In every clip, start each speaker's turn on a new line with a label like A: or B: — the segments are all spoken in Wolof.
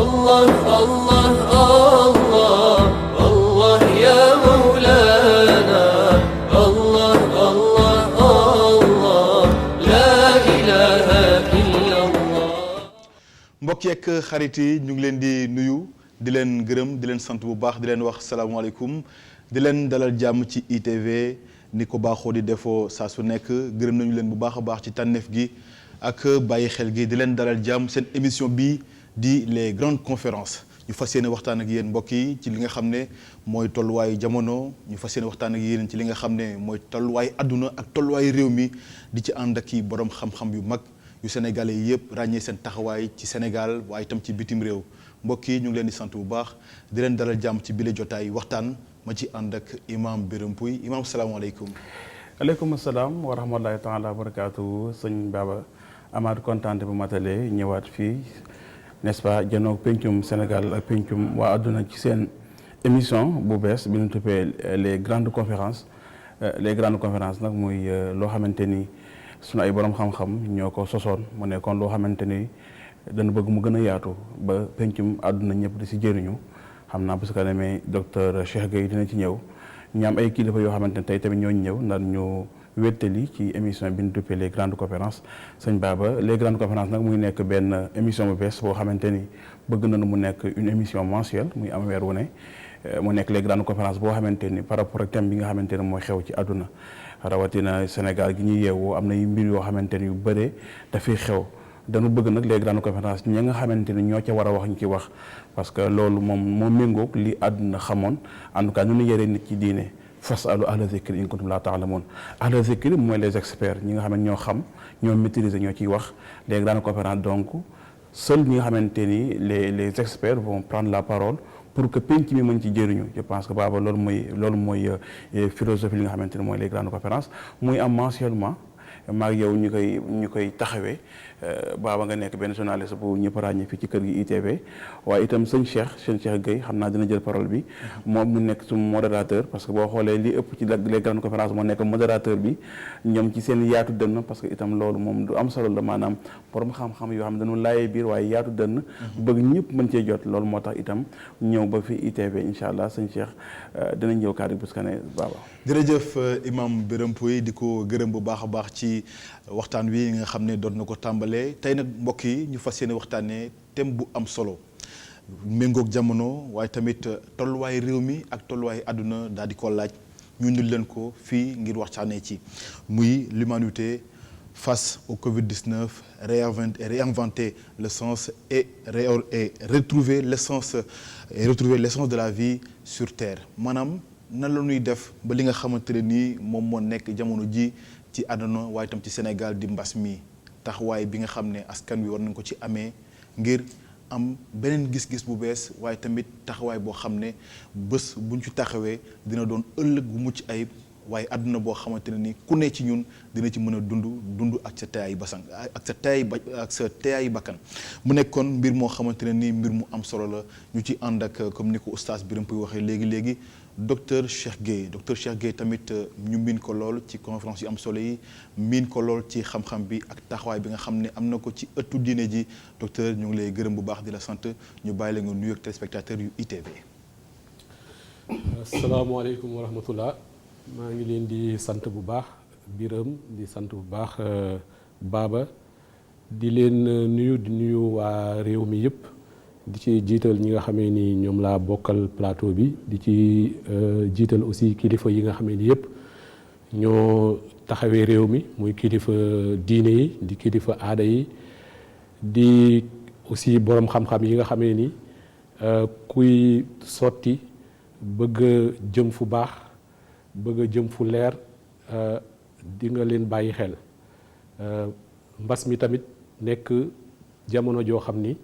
A: الله الله الله الله يا مولانا الله الله الله لا إله إلا الله.
B: mbokk yeeg xarit yi ñu ngi leen di nuyu di leen gërëm di leen sant bu baax di leen wax salaamaaleykum di leen dalal jàmm ci ITV ni ko baaxoo di defoo saa su nekk gërëm nañu leen bu baax a baax ci tànneef gi ak bàyyi xel gi di leen dalal jàmm seen émission bi di les grandes conférences ñu fas yéene waxtaan ak yéen mbokk yi ci li nga xam ne mooy tolluwaayu jamono ñu fas yéene waxtaan ak yéen ci li nga xam ne mooy tolluwaayu àdduna ak tolluwaayu réew mi di ci ànd ak i borom xam-xam yu mag yu sénégalais yi yëpp ràññee seen taxawaay ci Sénégal waaye itam ci bitim réew mbokk yi ñu ngi leen di sant bu baax di leen dalal jàmm ci bile jotaay waxtaan ma ci ànd ak imam Birame Pouye imam salaamaaleykum.
C: aleykum salaam wa rahmatulahi taala wa barakaatu sëñ Baba amaat kontaan bu matale ñëwaat fii n'est-ce pas janoog pencum Sénégal ak pencum waa àdduna ci seen émission bu bees bi ñu tuppee les grandes conférences nag muy loo xamante ni sunu ay borom xam-xam ñoo ko sosoon mu nekkoon loo xamante ni dañu bëgg mu gën a yaatu ba pencum àdduna ñëpp di si jëriñu xam naa parce que demee docteur Cheikh Gueye dina ci ñëw ñu am ay kilifa yoo xamante ne tey tamit ñooñu ñëw ndax ñu wéttali ci émission bi ñu duppee les grandes conférences sëñ Baba les grandes conférences nag muy nekk benn émission bu bees boo xamante ni bëgg nañu mu nekk une émission mensuelle muy am weer wu ne mu nekk les grandes conférences boo xamante ni par rapport ak thème bi nga xamante ne mooy xew ci àdduna rawatina Sénégal gi ñuy yeewoo am na yu mbir yoo xamante ni yu bëree dafay xew dañu bëgg nag les grandes conférences ñi nga xamante ni ñoo ca war a wax ñu ci wax parce que loolu moom moo méngoog li àdduna xamoon en tout cas ñu yëree nit ci diine fasalu ahla zikri in kuntum la ta'lamun ahla zikri mooy les experts ñi nga xam ne ñoo xam ñoo maîtriser ñoo ciy wax les grandes conférences donc seuls ñi nga xamante ni les experts vont prendre la parole pour que penc mi mën ci jëriñu je pense que Baba loolu mooy philosophie li nga xamante ni mooy les grandes conférences muy am mensuellement maa ngi yow ñu koy taxawee Baba nga nekk benn journaliste bu ñëpp ràññee fii ci kër gi ITV waaye itam sëñ Cheikh Gueye xam naa dina jël parole bi moom mu nekk su modérateur parce que boo xoolee li ëpp ci les grandes conférences moo nekk modérateur bi ñoom ci seen yaatu dënn parce que itam loolu moom du am solo la maanaam borom xam-xam yoo xam ne dañu laayee biir waaye yaatu dënn bëgg ñëpp mën cee jot loolu moo tax itam ñëw ba fi ITV incha allah sëñ Cheikh dinañ ñëw kàddu bu ne Baba.
B: jërëjëf imam Birame Pouye di ko gërëm bu baax a baax ci waxtaan wi nga xam ne doon na ko tàmbalee tey nag mbokk yi ñu fas yéene waxtaanee thème bu am solo méngoog jamono waaye tamit tolluwaay réew mi ak tolluwaay àdduna daal di ko laaj ñu indil leen ko fii ngir waxtaanee ci muy l'humanité face au Covid-19 réinventer le sens et retrouver l'essence de la vie sur terre maanaam nan la ñuy def ba li nga xamante ne nii moom moo nekk jamono ji ci àdduna waaye tam ci Sénégal di mbas mi taxawaay bi nga xam ne askan wi war nañ ko ci amee ngir am beneen gis-gis bu bees waaye tamit taxawaay boo xam ne bés buñ ci taxawee dina doon ëllëg bu mucc ayib waaye àdduna boo xamante ne ni ku ne ci ñun dina ci mën a dund ak sa teeyaayu basan ak sa teeyaayu bakkan mu nekkoon mbir moo xamante ne ni mbir mu am solo la ñu ci ànd ak comme ni ko oustaz Birame Pouye waxee léegi docteur Cheikh Gueye tamit ñu miin ko lool ci conférence yu am solo yi miin ko lool ci xam-xam bi ak taxawaay bi nga xam ne am na ko ci ëttu diine ji docteur ñu ngi lay gërëm bu baax di la sant ñu bàyyi la nga nuyu ak téléspectateurs yu ITV.
D: asalaamaaleykum wa rahmatullah maa ngi leen di sant bu baax Birame di sant bu baax Baba di leen nuyu waa réew mi yëpp di ci jiital ñi nga xamee ni ñoom laa bokkal plateau bi di ci jiital aussi kilifa yi nga xamee ni yëpp ñoo taxawee réew mi muy kilifa diine yi di kilifa aada yi di aussi borom xam-xam yi nga xamee ni kuy sotti bëgg jëm fu baax bëgg jëm fu leer di nga leen bàyyi xel mbas mi tamit nekk jamono joo xam ni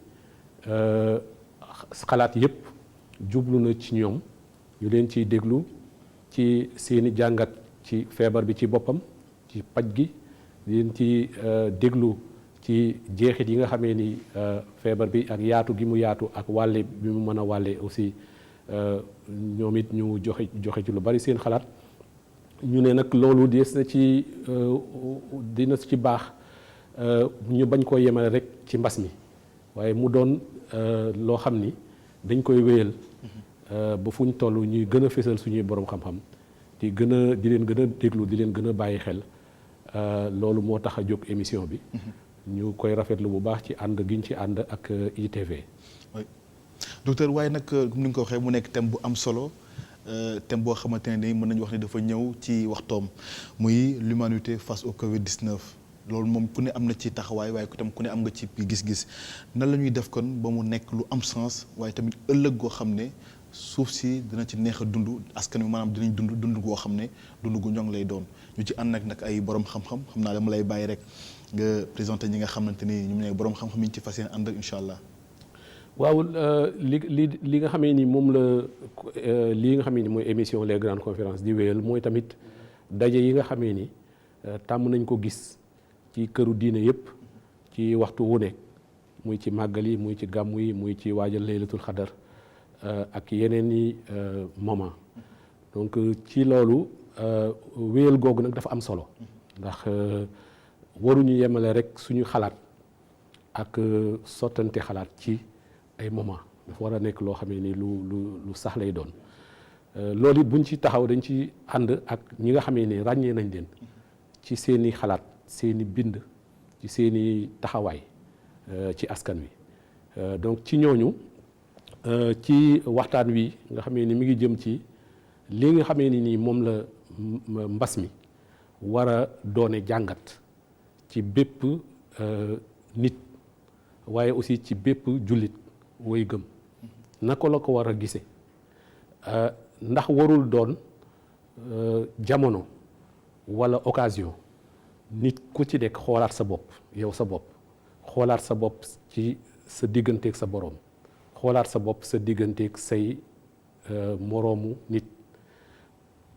D: xalaat yépp jublu na ci ñoom ñu leen ciy déglu ci seeni jàngat ci feebar bi ci boppam ci paj gi leen ci déglu ci jeexit yi nga xamee ni feebar bi ak yaatu gi mu yaatu ak wàlle bi mu mën a wàlle aussi ñoom it ñu joxe ci lu bari seen xalaat ñu ne nag loolu dina ci baax ñu bañ koo yemale rek ci mbas mi waaye mu doon loo xam ni dañ koy wéyal ba fu ñu toll ñuy gën a fésal suñuy borom xam-xam di leen gën a déglu di leen gën a bàyyi xel loolu moo tax a jóg émission bi. ñu koy rafetlu bu baax ci ànd gi ñu ci ànd ak ITV.
B: oui docteur waaye nag comme ni nga ko waxee mu nekk thème bu am solo thème boo xamante ne ni mën nañu wax ni dafa ñëw ci waxtoom muy l'humanité face au Covid-19 loolu moom ku ne am na ci taxawaay waaye tam ku ne am nga ci gis-gis nan la ñuy def kon ba mu nekk lu am sens waaye tamit ëllëg goo xam ne suuf si dina ci neex a dund askan wi maanaam dinañ dund goo xam ne dund gu ñoŋ lay doon ñu ci ànd nag ay borom xam-xam xam naa dama lay bàyyi rek nga présenté ñi nga xamante ni ñu ne borom xam-xam yi ñu ci fas yéene ànd ak incha allah.
D: waaw li nga xamee ni moom la lii nga xamee ni mooy émission les grandes conférences di wéyal mooy tamit daje yi nga xamee ni tàmm nañ ko gis ci këru diine yëpp ci waxtu wu ne muy ci màggal yi muy ci gàmmu yi muy ci waajal laylatul xadar ak yeneen i moment donc ci loolu wéyal googu nag dafa am solo ndax waruñu yemale rek suñu xalaat ak sottante xalaat ci ay moment dafa war a nekk loo xamee ni lu sax lay doon loolu it buñ ci taxaw dañ ci ànd ak ñi nga xamee ni ràññee nañ leen ci seeni xalaat seeni bind ci seeni taxawaay ci askan wi donc ci ñooñu ci waxtaan wi nga xamee ni mi ngi jëm ci li nga xamee ni nii moom la mbas mi war a doone jàngat ci bépp nit waaye aussi ci bépp jullit woy gëm naka la ko war a gisee ndax warul doon jamono walla occasion nit ku ci nekk xoolaat sa bopp yow sa bopp xoolaat sa bopp ci sa digganteeg sa boroom xoolaat sa bopp sa digganteeg say moroomu nit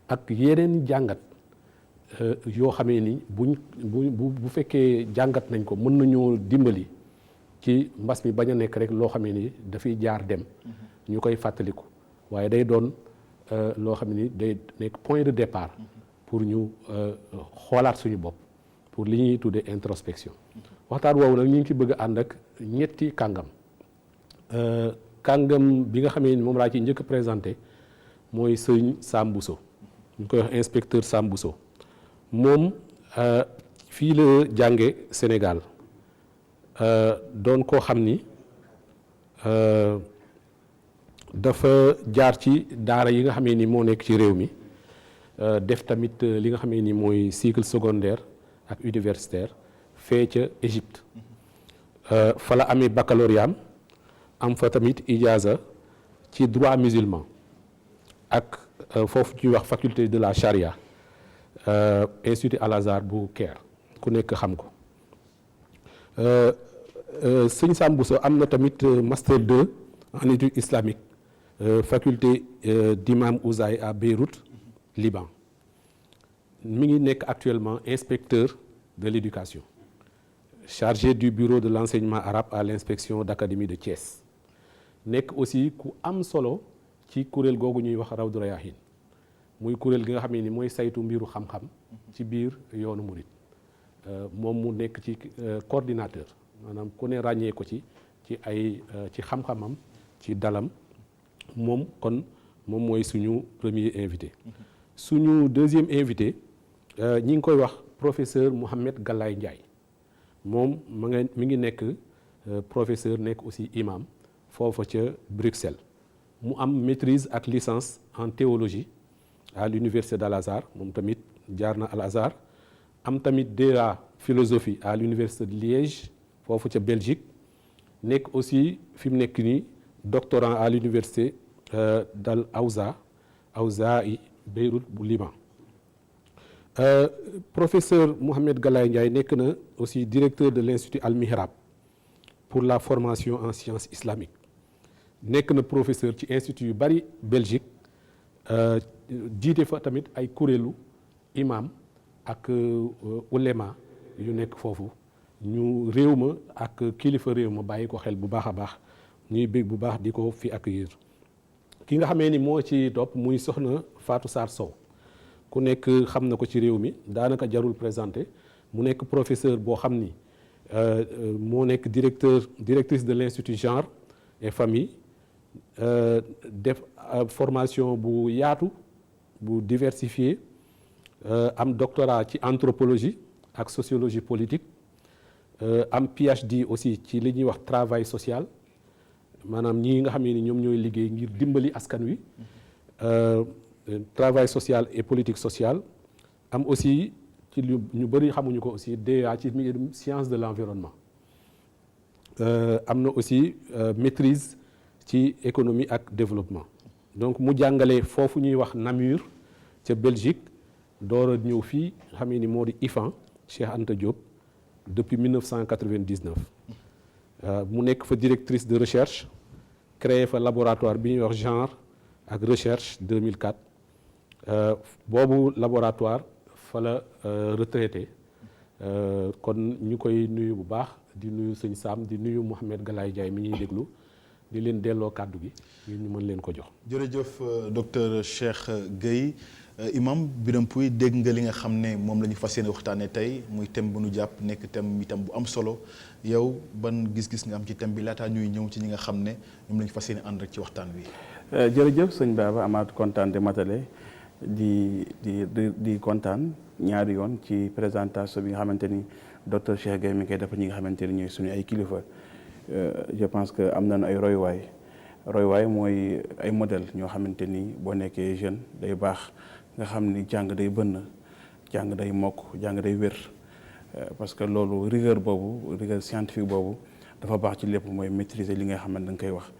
D: ak yeneen jàngat yoo xamee ni bu fekkee jàngat nañ ko mën nañoo dimbali ci mbas mi bañ a nekk rek loo xamee ni dafay jaar dem ñu koy fàttaliku waaye day doon loo xam ni day nekk point de départ pour ñu xoolaat suñu bopp pour li ñuy tuddee introspection waxtaan woowu nag ñu ngi ci bëgg a ànd ak ñetti kàngam kàngam bi nga xamee ni moom laa ci njëkk a présenté mooy sëñ Sam Bousso ñu koy wax inspecteur Sam Bousso moom fii la jànge Sénégal doon koo xam ni dafa jaar ci daara yi nga xamee ni moo nekk ci réew mi def tamit li nga xamee ni mooy cycle secondaire ak universitaire fee ca Égypte fa la amee baccalauréat am fa tamit ijaza ci droit musulman ak foofu ñuy wax faculté de la charia institut Al Azhar bu Caire ku nekk xam ko sëñ Sam Bousso am na tamit master 2 en études islamiques faculté d'imam Ouzaï à Beyrouth Liban mi ngi nekk actuellement inspecteur de l'éducation chargé du bureau de l'enseignement arabe à l'inspection d'académie de Thiès nekk aussi ku am solo ci kuréel googu ñuy wax Rawdu Rayaahin muy kuréel gi nga xam ne ni mooy saytu mbiru xam-xam ci biir yoonu murit moom mu nekk ci coordinateur maanaam ku ne ràññee ko ci ay ci xam-xamam ci dalam moom kon moom mooy suñu premier invité suñu deuxième invité ñi ngi koy wax professeur Mouhamed Galaye Ndiaye moom mi ngi nekk professeur nekk aussi imam foofa ca Bruxelles mu am maîtrise ak licence en théologie à l'université d'Al Azhar moom tamit jaar na Al Azhar am tamit DEA philosophie à l'université de Liège foofu ca Belgique nekk aussi fi mu nekk nii doctorant à l'université d'Al Awza'i Beyrouth bu Liban professeur Mouhamed Galaye Ndiaye nekk na aussi directeur de l'Institut Al Mihrab pour la formation en sciences islamiques nekk na professeur ci institut yu bari Belgique jiite fa tamit ay kuréelu imam ak ulema yu nekk foofu ñu réew ma ak kilifa réew ma bàyyi ko xel bu baax a baax ñuy bég bu baax di ko fi accueillir ki nga xamee ni moo ci topp muy soxna Fatou Sarr Sow ku nekk xam na ko ci réew mi daanaka jarul présenté mu nekk professeur boo xam ni moo nekk directrice de l'Institut Genre et famille def formation bu yaatu bu diversifié am doctorat ci anthropologie ak sociologie politique am PhD aussi ci li ñuy wax travail social maanaam ñii nga xam ne ni ñoom ñooy liggéey ngir dimbali askan wi travail social et politique sociale am aussi ci lu ñu bëri xamuñu ko aussi DEA ci mbirum science de l'environnement am na aussi maîtrise ci économie ak développement donc mu jàngale foofu ñuy wax Namur ca Belgique door a ñëw fii xam ni moo di IFAN Cheikh Anta Diop depuis 1999 mu nekk fa directrice de recherche créé fa laboratoire bi ñuy wax genre ak recherche 2004 boobu laboratoire fa la retraité kon ñu koy nuyu bu baax di nuyu sëñ Sam di nuyu Mouhamed Galaye Ndiaye mi ñuy déglu di leen delloo kàddu gi ngir ñu mën leen ko jox.
B: jërëjëf docteur Cheikh Gueye imam Birame Pouye dégg nga li nga xam ne moom la ñu fas yéene waxtaanee tey muy thème bu nu jàpp nekk thème itam bu am solo yow ban gis-gis nga am ci thème bi laataa ñuy ñëw ci ñi nga xam ne ñoom la ñu fas yéene ànd rek ci waxtaan wi.
C: jërëjëf sëñ Baba amaat kontaan de matale di kontaan ñaari yoon ci présentation bi nga xamante ni docteur Cheikh Gueye mi koy defal ñi nga xamante ni ñooy suñu ay kilifa. Je pense que am nañu ay royuwaay mooy ay modèle ñoo xamante ni boo nekkee jeune day baax nga xam ni jàng day bënn jàng day mokk jàng day wér parce que loolu rigueur scientifique boobu dafa baax ci lépp mooy maîtriser li nga xam ne da nga koy wax.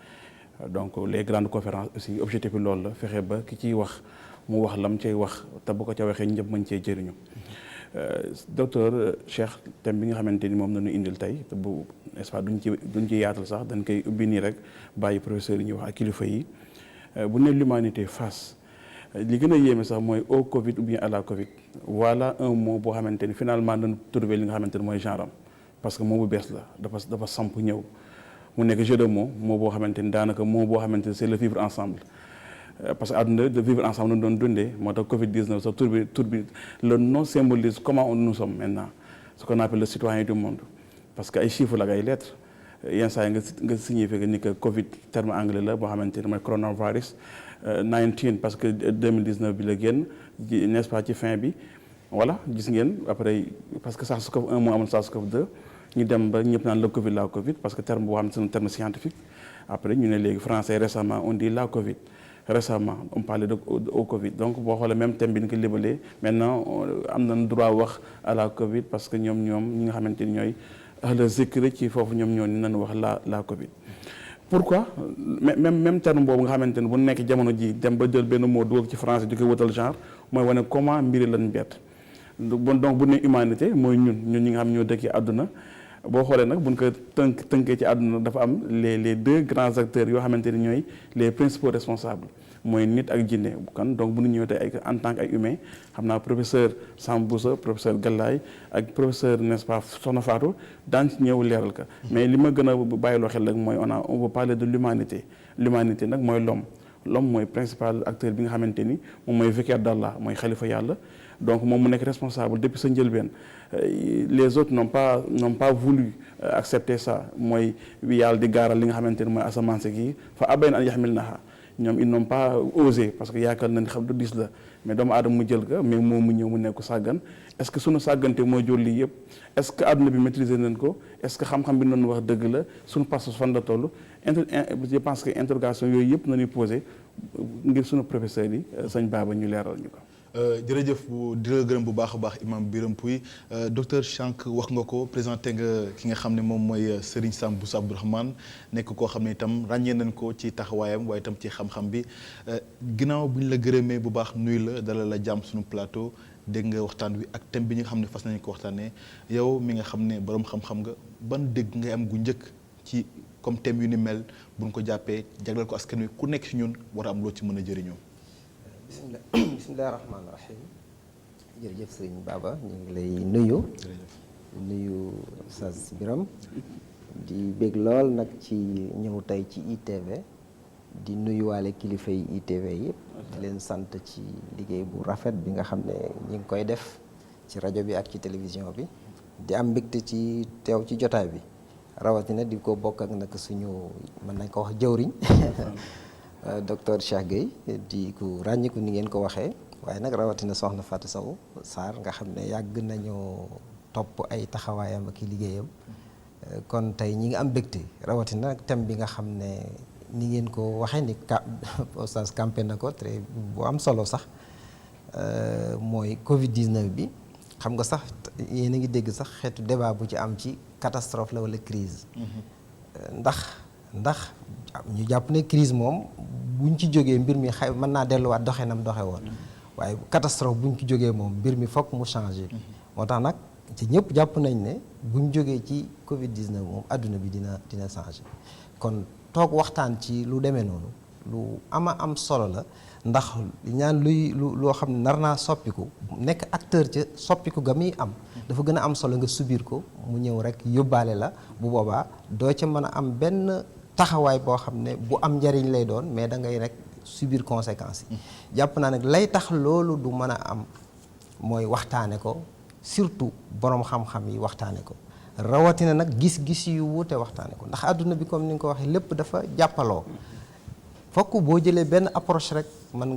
C: Donc les grandes conférences aussi objectif bi loolu la fexe ba ki ciy wax mu wax lam cay wax te bu ko ca waxee ñëpp mën cee jëriñu. Docteur Cheikh thème bi nga xamante ni moom la ñu indil tey te bu n'est-ce pas duñ ci yaatal sax dañ koy ubbi nii rek bàyyi professeur yi ñuy wax ak kilifa yi bu ne l'humanité face li gën a yéeme sax mooy au Covid ou bien à la Covid voilà un mot boo xamante ni finalement dañu trouvé li nga xamante ni mooy genre am parce que mot bu bees la dafa samp ñëw mu nekk jeu de mots mot boo xamante ni daanaka mot boo xamante ni c'est le vivre ensemble. Parce que àdduna de vivre ensemble nu doon dundee moo tax Covid-19 sax tur bi le nom symbolise comment nous sommes maintenant ce qu'on appelle le citoyen du monde parce que ay chiffres la ak ay lettres yenn saa yi nga signifié que ni que Covid terme anglais la boo xamante ni mooy coronavirus 19 parce que 2019 bi la génn n'est-ce pas ci fin bi voilà gis ngeen après parce que SARS-CoV-1 moo amoon SARS-CoV-2 ñu dem ba ñëpp naan la Covid parce que terme boo xam ne c'est un terme scientifique après ñu ne léegi français récemment on dit la Covid. Récemment on parlait de au Covid donc boo xoolee même thème bi ñu ko lébalee maintenant am nañ droit wax à la Covid parce que ñoom ñi nga xamante ni ñooy ahla zikri ci foofu ñoom ñoo ni nañ wax la Covid. Pourquoi même terme boobu nga xamante ni bu nekk jamono ji dem ba jël benn mot dugal ci français di ko wutal genre mooy wane comment mbiri lañ bett donc bu ne humanité mooy ñun ñi nga xam ñoo dëkkee àdduna. boo xoolee nag buñ ko tënkee ci àdduna dafa am les deux grands acteurs yoo xamante ni ñooy les principaux responsables mooy nit ak jinne kan donc bu ñu ñëwee tey en tant que ay humain xam naa professeur Samboussa professeur Galaye ak professeur n'est-ce pas Soxna Fatou daan ci ñëw leeral ka mais li ma gën a bàyyiloo xel rek mooy on veut parler de l'humanité nag mooy l'homme mooy principal acteur bi nga xamante ni moom mooy vicaire d'Allah mooy xalifa yàlla donc moom mu nekk responsable depuis sa njëlbeen les autres n'ont pas voulu accepter ça mooy yàlla di gaaral li nga xamante ni mooy asamaan si gi fa abayna an yaxmilnaha ñoom ils n'ont pas osé parce que yaakaar nañ xam du diis la mais doomu aadama mu jël ko mais moom mu ñëw mu nekk sàggan est-ce que sunu sàggante mooy jur lii yëpp est-ce que àdduna bi maîtriser nañ ko est-ce que xam-xam bi noonu wax dëgg la sunu pas fan la toll je pense que interrogation yooyu yëpp nañuy posé ngir sunu professeurs yi sëñ Baba ñu leeral ñu ko.
B: jërëjëf di la gërëm bu baax a baax imam Birame Pouye docteur Chank wax nga ko présenté nga ki nga xam ne moom mooy Serigne Samboussa Abdourahmane nekk koo xam ne itam ràññee nañ ko ci taxawaayam waaye itam ci xam-xam bi ginnaaw bu ñu la gërëmee bu baax nuyu la dalal la jàmm suñu plateau dégg nga waxtaan wi ak thème bi nga xam ne fas nañ ko waxtaanee yow mi nga xam ne borom xam-xam nga ban dégg ngay am gu njëkk ci comme thème yu ni mel buñ ko jàppee jagleel ko askan wi ku nekk ci ñun war a am loo ci mën a jëriñoo.
E: bismillahi rahmaani rahim jërëjëf sëriñ Baba ñu ngi lay nuyu Oustaz Birame di bég lool nag ci ñëw tey ci ITV di nuyuwaale kilifa yi ITV yëpp di leen sant ci liggéey bu rafet bi nga xam ne ñi ngi koy def ci rajo bi ak ci télévision bi di am mbégte ci teew ci jotaay bi rawatina di ko bokk ak nag suñu mën nañ ko wax jëwriñ docteur Cheikh Gueye di ku ràññiku ni ngeen ko waxee waaye nag rawatina soxna Fatou Sow Sarr nga xam ne yàgg nañoo topp ay taxawaayam ak i liggéeyam kon tey ñi ngi am mbégte rawatina nag thème bi nga xam ne ni ngeen ko waxee ni oustaz campé na ko très bu am solo sax mooy Covid 19 bi xam nga sax yéen a ngi dégg sax xeetu débat bu ci am ci catastrophe la wala crise ndax ñu jàpp ne crise moom buñ ci jógee mbir mi xay mën naa delluwaat doxe nam doxe woon waaye catastrophe buñ ci jógee moom mbir mi fokk mu changé moo tax nag ci ñëpp jàpp nañ ne buñ jógee ci Covid 19 moom adduna bi dina changé kon toog waxtaan ci lu demee noonu lu ama am solo la ndax ñaan loo xam ne nar naa soppiku nekk acteur ca soppiku ga muy am dafa gën a am solo nga subir ko mu ñëw rek yóbbaale la bu boobaa doo ca mën a am benn taxawaay boo xam ne bu am njariñ lay doon mais da ngay rek subir conséquences yi jàpp naa nag lay tax loolu du mën a am mooy waxtaane ko surtout borom xam-xam yi waxtaane ko rawatina nag gis-gis yu wuute waxtaane ko ndax àdduna bi comme ni nga ko waxee lépp dafa jàppaloo fokk boo jëlee benn approche rek mën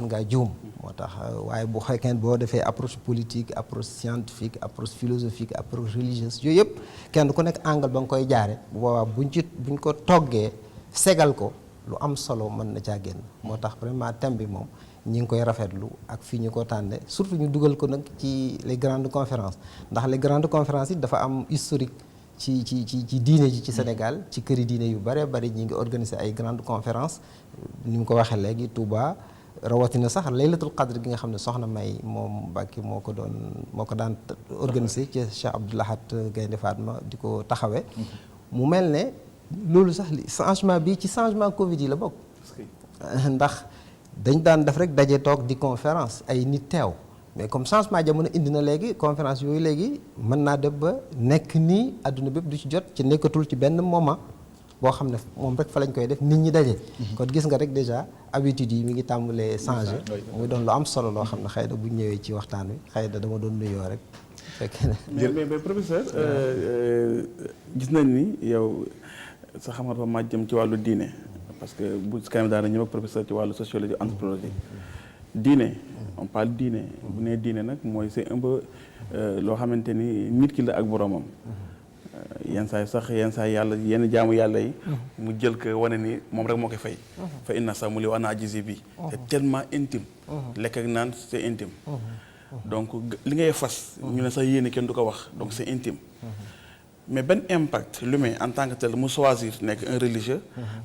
E: ngaa juum moo tax waaye bu fekkee boo defee approche politique approche scientifique approche philosophique approche religieuse yooyu yëpp kenn ku nekk angle ba nga koy jaare bu boobaa buñ ko toggee segal ko lu am solo mën na caa génn moo tax vraiment thème bi moom ñi ngi koy rafetlu ak fii ñu ko tànne surtout ñu dugal ko nag ci les grandes conférences ndax les grandes conférences yi dafa am historique ci diine ji ci Sénégal ci këri diine yu bare bari ñi ngi organiser ay grandes conférences ni mu ko waxee léegi Touba rawatina sax laylatul qadr gi nga xam ne soxna May moom Mbàkke moo ko daan organiser ci Cheikh Abdou Lahad Gaynde Fatma di ko taxawee mu mel ne loolu sax changement bi ci changement Covid yi la bokk ndax dañ daan def rek daje toog di conférence ay nit teew mais comme changement jamono indi na léegi conférence yooyu léegi mën naa dem ba nekk nii àdduna bépp du ci jot ci nekkatul ci benn moment boo xam ne moom rek fa lañ koy def nit ñi daje. kon gis nga rek déjà habitude yi mi ngi tàmbalee changé. muy doon lu am solo loo xam ne xëy na bu ñëwee ci waxtaan wi xëy na dama doon nuyoo rek. fekk na
C: mais professeur gis nañ ni yow sa xam-xam dafa màcc jëm ci wàllu diine. parce que bu si kanam daana ñëw ak professeur ci wàllu sociologie anthropologie diine on parle diine bu nee diine nag mooy c'est un peu loo xamante ni nit ki la ak boromam yenn saa yàlla yenn jaamu yàlla yi mu jël ko wane ni moom rek moo koy fay fa inna sax mu li wax naa gisi bi c'est tellement intime lekk ak naan c'est intime donc li ngay fas ñu ne sax yéene kenn du ko wax donc c'est intime mais benn impact l'humain en tant que tel mu choisir nekk un religieux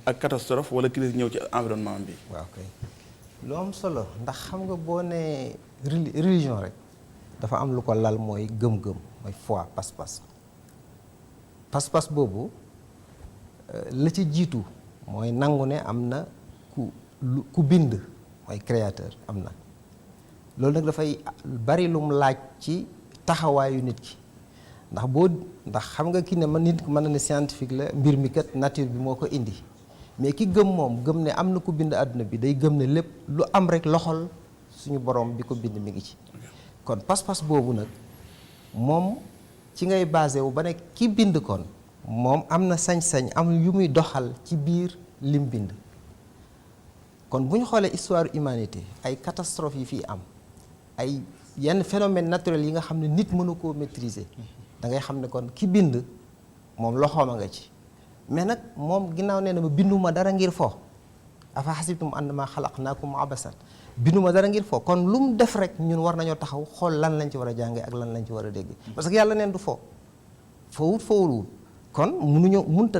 C: ak catastrophe wala crise ñëw ci environnement bi.
E: waaw kay lu am solo ndax xam nga boo nee religion rek dafa am lu ko lal mooy gëm-gëm mooy foi pas-pas boobu la ci jiitu mooy nangu ne am na ku bind mooy créateur am na loolu nag dafay bari lum laaj ci taxawaayu nit ki. ndax xam nga ki ne nit mën na ne scientifique la mbir mi kat nature bi moo ko indi mais ki gëm moom gëm ne am na ku bind àdduna bi day gëm ne lépp lu am rek loxol suñu borom bi ko bind mi ngi ci kon pas-pas boobu nag moom ci ngay basé wu ba ne ki bind kon moom am na sañ-sañ am yu muy doxal ci biir lim bind kon bu ñu xoolee histoire humanité ay catastrophes yi fii am ay yenn phénomène naturel yi nga xam ne nit mënu koo maîtriser da ngay xam ne kon ki bind moom loxoom a nga ci mais nag moom ginnaaw nee na ma binduma dara ngir fo afa xasibtum annama xalaqnaakum abasan binduma dara ngir fo kon lu mu def rek ñun war nañoo taxaw xool lan lañ ci war a jàngee ak lan lañ ci war a dégg parce que yàlla neen du fo fowul kon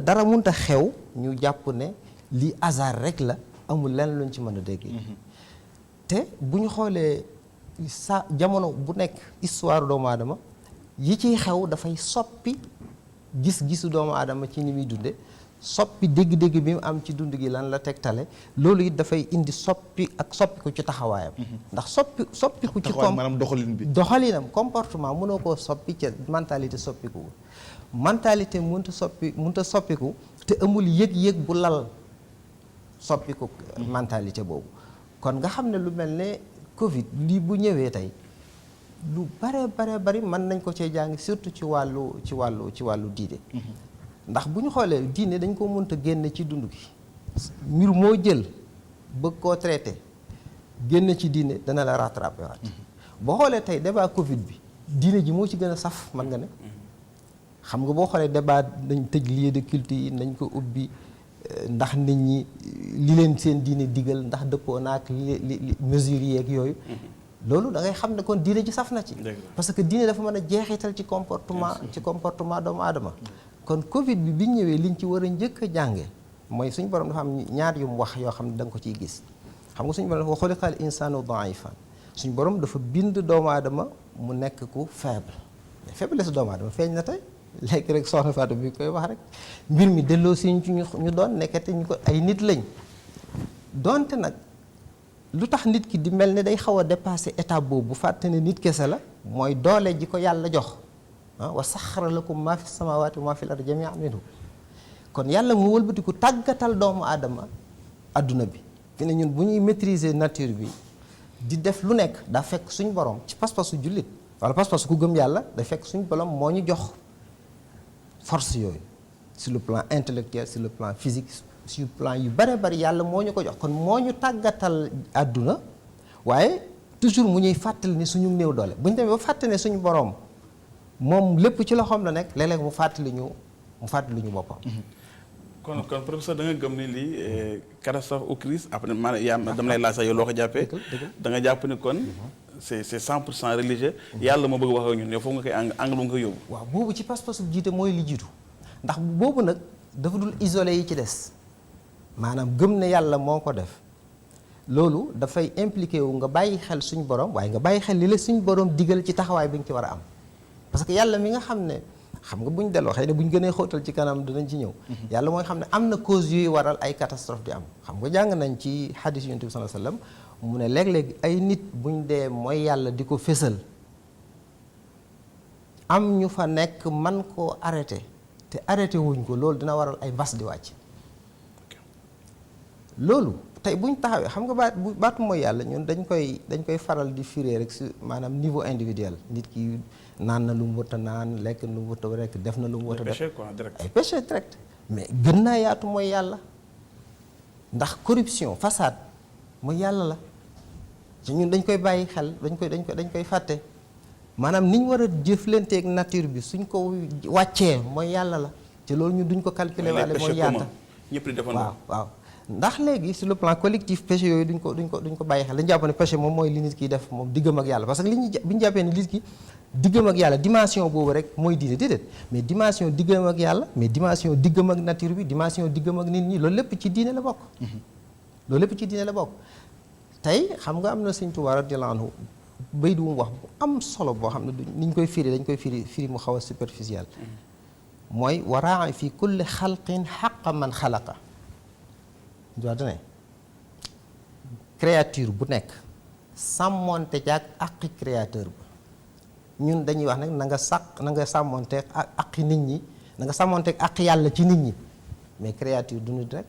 E: dara munta xew ñu jàpp ne lii hasard rek la amul lenn luñ ci mën a déggee te bu ñu xoolee jamono bu nekk histoire doomu aadama yi ciy xew dafay soppi gis-gisu doomu aadama ci ni muy dunde soppi dégg-dégg bi mu am ci dund gi lan la tegtale loolu it dafay indi soppiku ci taxawaayam ndax soppiku ci
B: maanaam
E: doxalinam comportement mënoo koo soppi ca mentalité soppikuwul mentalité mënta soppiku te amul yëg-yëg bu lal soppiku mentalité boobu kon nga xam ne lu mel ne Covid lii bu ñëwee tey lu bare bari mën nañ ko cee jàng surtout ci wàllu diine. ndax bu ñu xoolee diine dañ ko mënta génne ci dund gi. mbir moo jël bëgg koo traité génn ci diine dana la rattrapé waat. boo xoolee tey débat Covid bi diine ji moo ci gën a saf mën nga ne. xam nga boo xoolee débat dañ tëj lieu de culte yi nañ ko ubbi ndax nit ñi li leen seen diine digal ndax dëppoo naak li mesures yeeg yooyu. loolu da ngay xam ne kon diine ji saf na ci. parce que diine dafa mën a jeexital ci comportement doomu aadama. kon Covid bi ñëwee liñ ci war a njëkk a jànge mooy suñu borom dafa am ñaar yu mu wax yoo xam ne da nga ko ciy gis. xam nga suñu borom dafa xuliqal insaanu daifan suñu borom dafa bind doomu aadama mu nekk ku faible mais faiblesse doomu aadama feeñ na tey léegi rek soxna Fatou bi koy wax rek mbir mi delloo si ñu doon nekkate ñu ko ay nit lañ donte nag lu tax nit ki di mel ne day xaw a dépassé étape boobu bu fàtte ne nit kese la mooy doole ji ko yàlla jox wa saxara lakum maa fi samaawaati wa maa fi l-ardi jamii'an minhu kon yàlla mu wëlbatiku tàggatal doomu aadama adduna bi fi ne ñun bu ñuy maîtriser nature bi di def lu nekk daa fekk suñu borom ci pas-pasu jullit wala pas-pasu ku gëm yàlla da fekk suñu borom moo ñu jox force yooyu sur le plan intellectuel sur le plan physique sur le plan yu bare bari yàlla moo ñu ko jox kon moo ñu tàggatal àdduna waaye toujours mu ñuy fàttali ni suñu néew doole bu ñu demee ba fàttali ne suñu borom moom lépp ci loxoom la nekk léeg-léeg mu fàttali ñu boppam.
C: kon professeur da nga gëm ni lii catastrophe ou crise après maanaam dama lay laaj sax yow loo ko jàppee. da nga jàpp ni kon c'est 100% religieux. yàlla moo bëgg wax ak ñun yow foofu nga koy angle bu nga koy yóbbu. waaw
E: boobu ci pas-pasu jiite mooy li jiitu ndax boobu nag dafa dul isolé yi ci des maanaam gëm ne yàlla moo ko def loolu dafay impliqué wu nga bàyyi xel suñu borom waaye nga bàyyi xel li la suñu borom digal ci taxawaay bi nga ci war a am parce que yàlla mi nga xam ne. xam nga bu ñu delloo xëy na bu ñu gënee xóotal ci kanam dinañ ci ñëw. yàlla mooy xam ne am na cause yuy waral ay catastrophe di am xam nga jàng nañ ci xadis yonent bi sallallahu alayhi wasallam mu ne léeg-léeg ay nit buñ dee mooy yàlla di ko fésal am ñu fa nekk man koo arrêté te arrêté wuñ ko loolu dina waral ay mbas di wàcc. loolu tey buñ taxawee xam nga baatu mooy yàlla ñun dañ koy faral di firé rek si maanaam niveau individuel nit ki. naan na lu mu wut a naan lekk lu mu wut a lekk def na lu mu wut a def ay péché direct mais gën naa yaatu mooy yàlla ndax corruption façade mooy yàlla la ci ñun dañ koy bàyyi xel dañ koy fàtte maanaam ni ñu war a jëflanteeg nature bi suñ ko wàccee mooy yàlla la te loolu ñu duñ ko calculer waale mooy yaata
C: ñëpp di defandoo
E: waaw ndax léegi sur le plan collectif péché yooyu duñ ko bàyyi xel dañu jàpp ne péché moom mooy li nit ki def moom diggam ak yàlla parce que bi ñu jàppee ne nit ki diggam ak yàlla dimension boobu rek mooy diine déedéet mais dimension diggam ak yàlla mais dimension diggam ak nature bi dimension diggam ak nit ñi loolu lépp ci diine la bokk. loolu lépp ci diine la bokk. tey xam nga am na Sëñ Tuubaa radiyallaahu anhu bay du mu wax bu am solo boo xam ne ni ñu koy firi dañ koy firi mu xaw a superficiel. mooy waraa fi kulli xalqin xaqa man xalaqa. doit ne créature bu nekk sàmmonte jaag aqi créateur ba. ñun dañuy wax nag na nga sàmmonteeg ak aqi nit ñi na nga sàmmonteeg aq yàlla ci nit ñi mais créature du nit rek.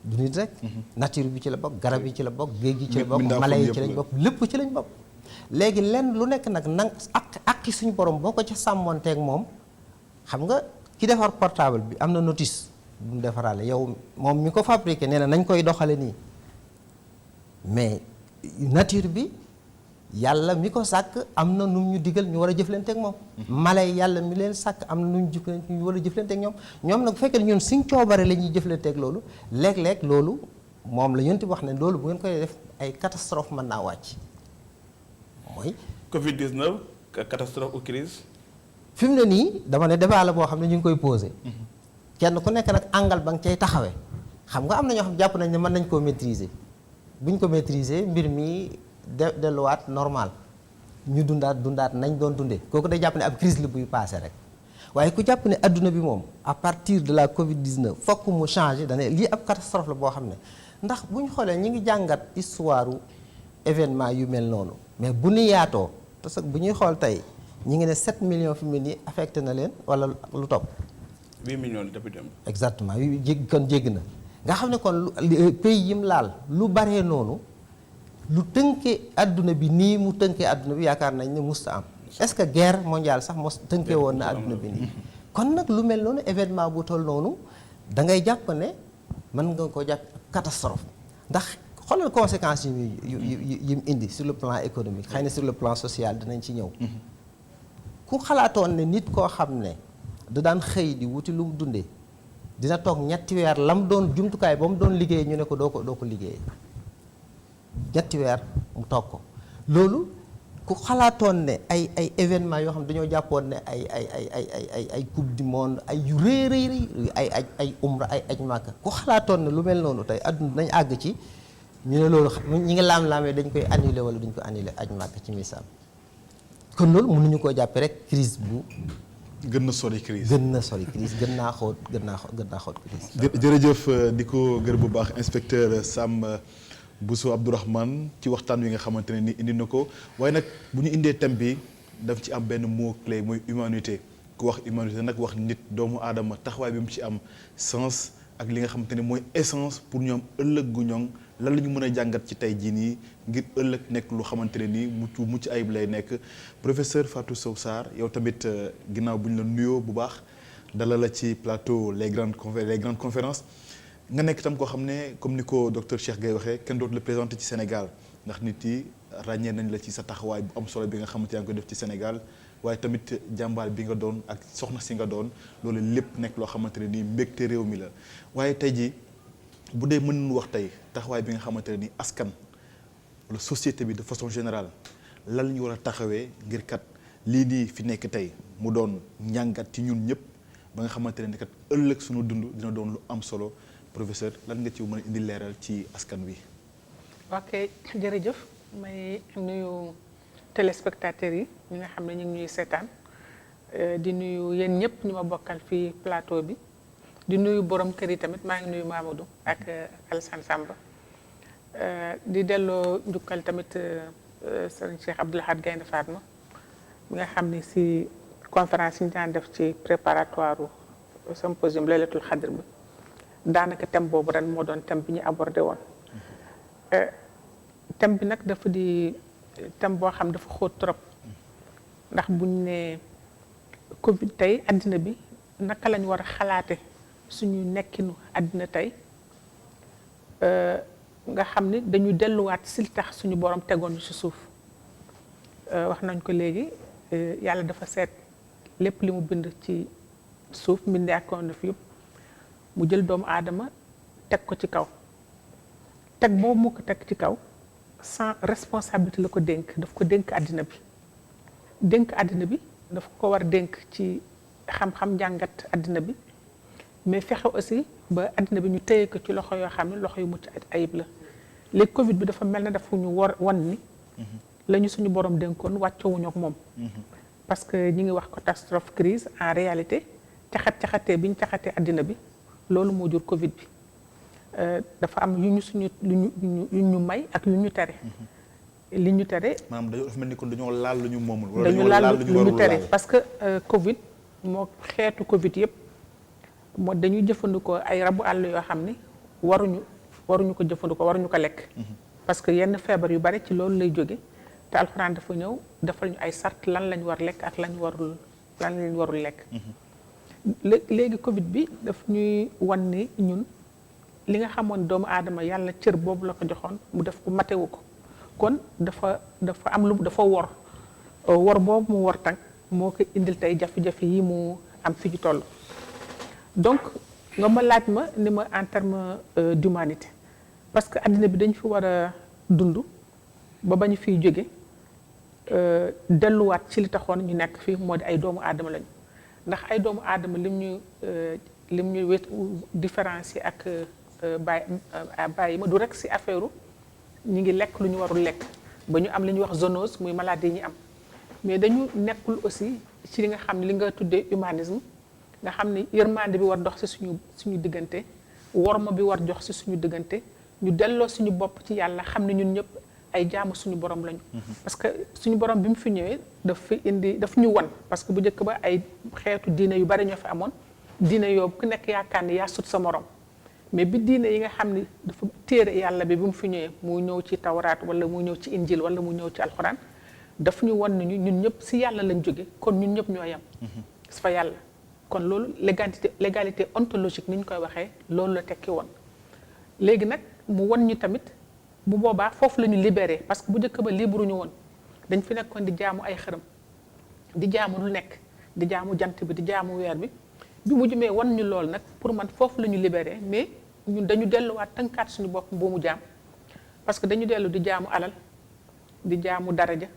E: du nit rek. nature bi ci la bokk garab yi ci la bokk géej gi ci la bokk mala yi ci lañ bokk lépp ci lañ bokk. léegi lenn lu nekk nag na aqi suñu borom boo ko ca sàmmonteeg moom xam nga ki defar portable bi am na notice bu mu defaraale yow moom mi ko fabriqué nee na nañ koy doxale nii mais nature bi. yàlla mi ko sàkk am na nu ñu digal ñu war a jëflanteeg moom. mala yi yàlla mi leen sàkk am na nu ñu war a jëflanteeg ñoom nag bu fekkee ñun suñ coobare la ñuy jëflanteeg loolu léeg-léeg loolu moom la yonent wax ne loolu bu ngeen koy def ay catastrophe mën naa wàcc mooy.
C: Covid 19 catastrophe ou crise.
E: fi mu ne nii dama ne débat la boo xam ne ñu ngi koy posé. kenn ku nekk nag angle ba nga cay taxawee xam nga am na ñoo xam jàpp nañ ne mën nañ koo maîtriser buñ ko maîtriser mbir mi. delluwaat normal ñu dundaat nañ doon dundee kooku day jàpp ne ab crise la buy passé rek waaye ku jàpp ne adduna bi moom à partir de la Covid 19 fokk mu changé dane lii ab catastrophe la boo xam ne ndax bu ñu xoolee ñi ngi jàngat histoire événement yu mel noonu mais bu ñu yaatoo parce que bu ñuy xool tey ñi ngi ne 7 millions fi mu ne nii affecté na leen wala lu topp.
C: 8 millions depuis dem.
E: exactement yu jéggi na nga xam ne kon pays yim laal lu baree noonu. lu tënkee àdduna bi nii mu tënkee àdduna bi yaakaar nañ ne musta am est-ce que guerre mondiale sax mos tënkee woon na àdduna bi nii kon nag lu mel noonu événement bu toll noonu da ngay jàpp ne mën nga ko jàpp catastrophe ndax xoolal conséquences yi mu indi sur le plan économique xëy na sur le plan social dinañ ci ñëw ku xalaatoon ne nit koo xam ne da daan xëy di wuti lu mu dundee dina toog ñetti weer lam doon jumtukaay ba mu doon liggéey ñu ne ko doo ko liggéey ñetti weer mu toog ko loolu ku xalaatoon ne ay événement yoo xam ne dañoo jàppoon ne ay coupe du monde ay yu rëy ay umra ay aj Màkka ku xalaatoon ne lu mel noonu tey adduna dañ àgg ci ñu ne loolu ñi ngi laam-laamee dañ koy annulé wala duñ ko annulé aj Màkka ci misaal kon loolu mënuñu koo jàppe rek crise bu
B: gën na sori crise
E: gën naa xóot crise
B: jërëjëf di ko gër bu baax inspecteur Sam Bousso Abdourahmane ci waxtaan wi nga xamante ne ni indi na ko waaye nag bu ñu indee thème bi daf ci am benn mot clé mooy humanité ku wax humanité nag wax nit doomu aadama taxawaay bi mu ci am sens ak li nga xamante ne mooy essence pour ñoom ëllëg gu ñoŋ lan la ñu mën a jàngat ci tey jii nii ngir ëllëg nekk lu xamante ne nii mucc ayib lay nekk professeur Fatou Sow Sarr yow tamit ginnaaw bu ñu la nuyoo bu baax dalal la ci plateau les grandes conférences nga nekk itam koo xam ne comme ni ko docteur Cheikh Gueye waxee kenn dootu la présenté ci Sénégal ndax nit yi ràññee nañ la ci sa taxawaay bu am solo bi nga xamante yaa ngi ko def ci Sénégal waaye tamit jàmbaar bi nga doon ak soxna si nga doon loolu lépp nekk loo xamante ne nii mbégte réew mi la waaye tey jii bu dee mën nañu wax tey taxawaay bi nga xamante ne nii askan wala société bi de façon générale lan la ñu war a taxawee ngir kat lii nii fi nekk tey mu doon njàngat ci ñun ñëpp ba nga xamante ne kat ëllëg suñu dund dina doon lu am solo professeur lan nga ci mën a indi leeral ci askan wi.
F: ok jërëjëf may nuyu téléspectateurs yi ñi nga xam ne ñu ngi ñuy seetaan di nuyu yéen ñëpp ñu ma bokkal fii plateau bi di nuyu borom kër yi tamit maa ngi nuyu Mamadou ak Alassane Samba di delloo njukkal tamit sëriñ Cheikh Abdou Lahad Gaïndé Fatma mi nga xam ni si conférence yi ñu daan def ci préparatoire symposium Laylatul Qadr bi daanaka thème boobu ren moo doon thème bi ñu abordé woon thème bi nag dafa di thème boo xam dafa xóot trop ndax buñ ne Covid tey àddina bi naka lañ war a xalaate suñu nekkinu àddina tey nga xam ni dañu delluwaat si tax suñu borom tegoon ci suuf wax nañ ko léegi yàlla dafa seet lépp li mu bind ci suuf mbindee ak na fi yëpp mu jël doomu aadama teg ko ci kaw teg boobu mu ko teg ci kaw sans responsabilité la ko dénk daf ko dénk àddina bi daf ko war dénk ci xam-xam njàngat àddina bi mais fexe aussi ba àddina bi ñu téye ko ci loxo yoo xam ne loxo yu mucc ayib la léegi Covid bi dafa mel ne dafa ñu wan ni la ñu suñu borom dénkoon wàccoowuñu ak moom parce que ñi ngi wax catastrophe crise en réalité caxatee bi ñu caxatee àddina bi loolu moo jur Covid bi dafa am yu ñu may ak yu ñu tere li ñu tere
B: maanaam dafa mel ni kon dañoo laal lu ñu moomul wala
F: dañu laal lu ñu tere parce que Covid moo xeetu Covid yëpp moo dañuy jëfandikoo ay rabu àll yoo xam ni waruñu ko jëfandikoo waruñu ko lekk parce que yenn feebar yu bari ci loolu lay jóge te alxuraan dafa ñëw defal ñu ay sart lan lañ war lekk ak lañ warul lekk léegi Covid bi daf ñuy wan ni ñun li nga xamoon doomu aadama yàlla cër boobu la ko joxoon mu def ko matewu ko kon dafa am lu dafa wor boobu mu wor tag moo ko indil tey jafe-jafe yi mu am fi ñu toll donc nga ma laaj ma ni ma en terme d'humanité parce que àddina bi dañ fi war a dund ba ñu fiy jóge delluwaat ci li taxoon ñu nekk fii moo di ay doomu aadama lañu ndax ay doomu aadama lim ñu différencier ak bàyyi ma du rek ci affaire ñu ngi lekk lu ñu warul lekk ba ñu am li ñuy wax zoonose muy maladie yi ñu am mais dañu nekkul aussi ci li nga xam ne li nga tuddee humanisme nga xam ne yërmande bi war dox ci suñu diggante worma bi war jox ci suñu diggante ñu delloo suñu bopp ci yàlla xam ne ñun ñëpp ay jaamu suñu borom lañu. parce que suñu borom bi mu fi ñëwee daf ñu wan parce que bu njëkk ba ay xeetu diine yu bari ñoo fi amoon diine yoobu ku nekk yaakaar ni yaa sut sa morom mais bi diine yi nga xam ni dafa téere yàlla bi mu fi ñëwee mu ñëw ci tawraat wala mu ñëw ci injil wala mu ñëw ci alxuraan daf ñu won nañu ñun ñëpp si yàlla lañ jóge kon ñun ñëpp ñoo yem si fa yàlla kon loolu légalité ontologique ni ñu koy waxee loolu la tekki woon léegi nag mu won ñu tamit bu boobaa foofu la ñu libéré parce que bu njëkk ba libre ñu woon dañ fi nekkoon di jaamu ay xërëm di jaamu lu nekk di jaamu jant bi di jaamu weer bi mu jumee wan ñu lool nag pour man foofu la ñu libéré mais ñun dañu delluwaat tënkaat suñu bopp boomu jaam parce que dañu dellu di jaamu alal di jaamu daraja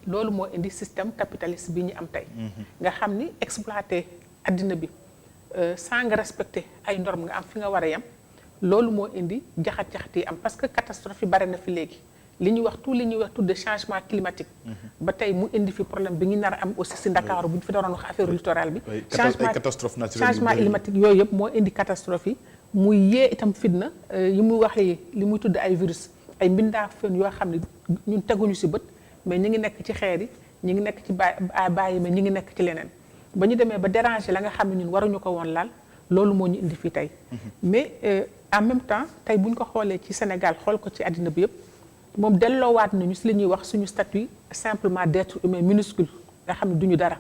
F: loolu moo indi système capitaliste bi ñu am tey nga xam ni exploité addina bi sans nga respecter ay normes nga am fi nga war a yem loolu moo indi jaxat-jaxat yi am parce que catastrophe yi bare na fi léegi li ñuy wax tout de changement climatique ba tey mu indi fi problème bi ñu nar a am aussi si Ndakaaru bu ñu fi doon wax affaire littoral bi changement climatique yooyu yëpp moo indi catastrophe yi muy yee itam fitna yi muy waxee li muy tudd ay virus ay mbindaa fen yoo xam ne ñun teguñu si bët mais ñu ngi nekk ci xeer yi ñu ngi nekk ci bàyyi mais ñu ngi nekk ci leneen ba ñu demee ba déranger la nga xam ne ñun waruñu ko woon laal loolu moo ñu indi fii tey mais en même temps tey bu ñu ko xoolee ci Sénégal xool ko ci àddina bi yëpp moom delloowaat nañu si li ñuy wax suñu statut simplement d'être humain minuscule nga xam ne duñu dara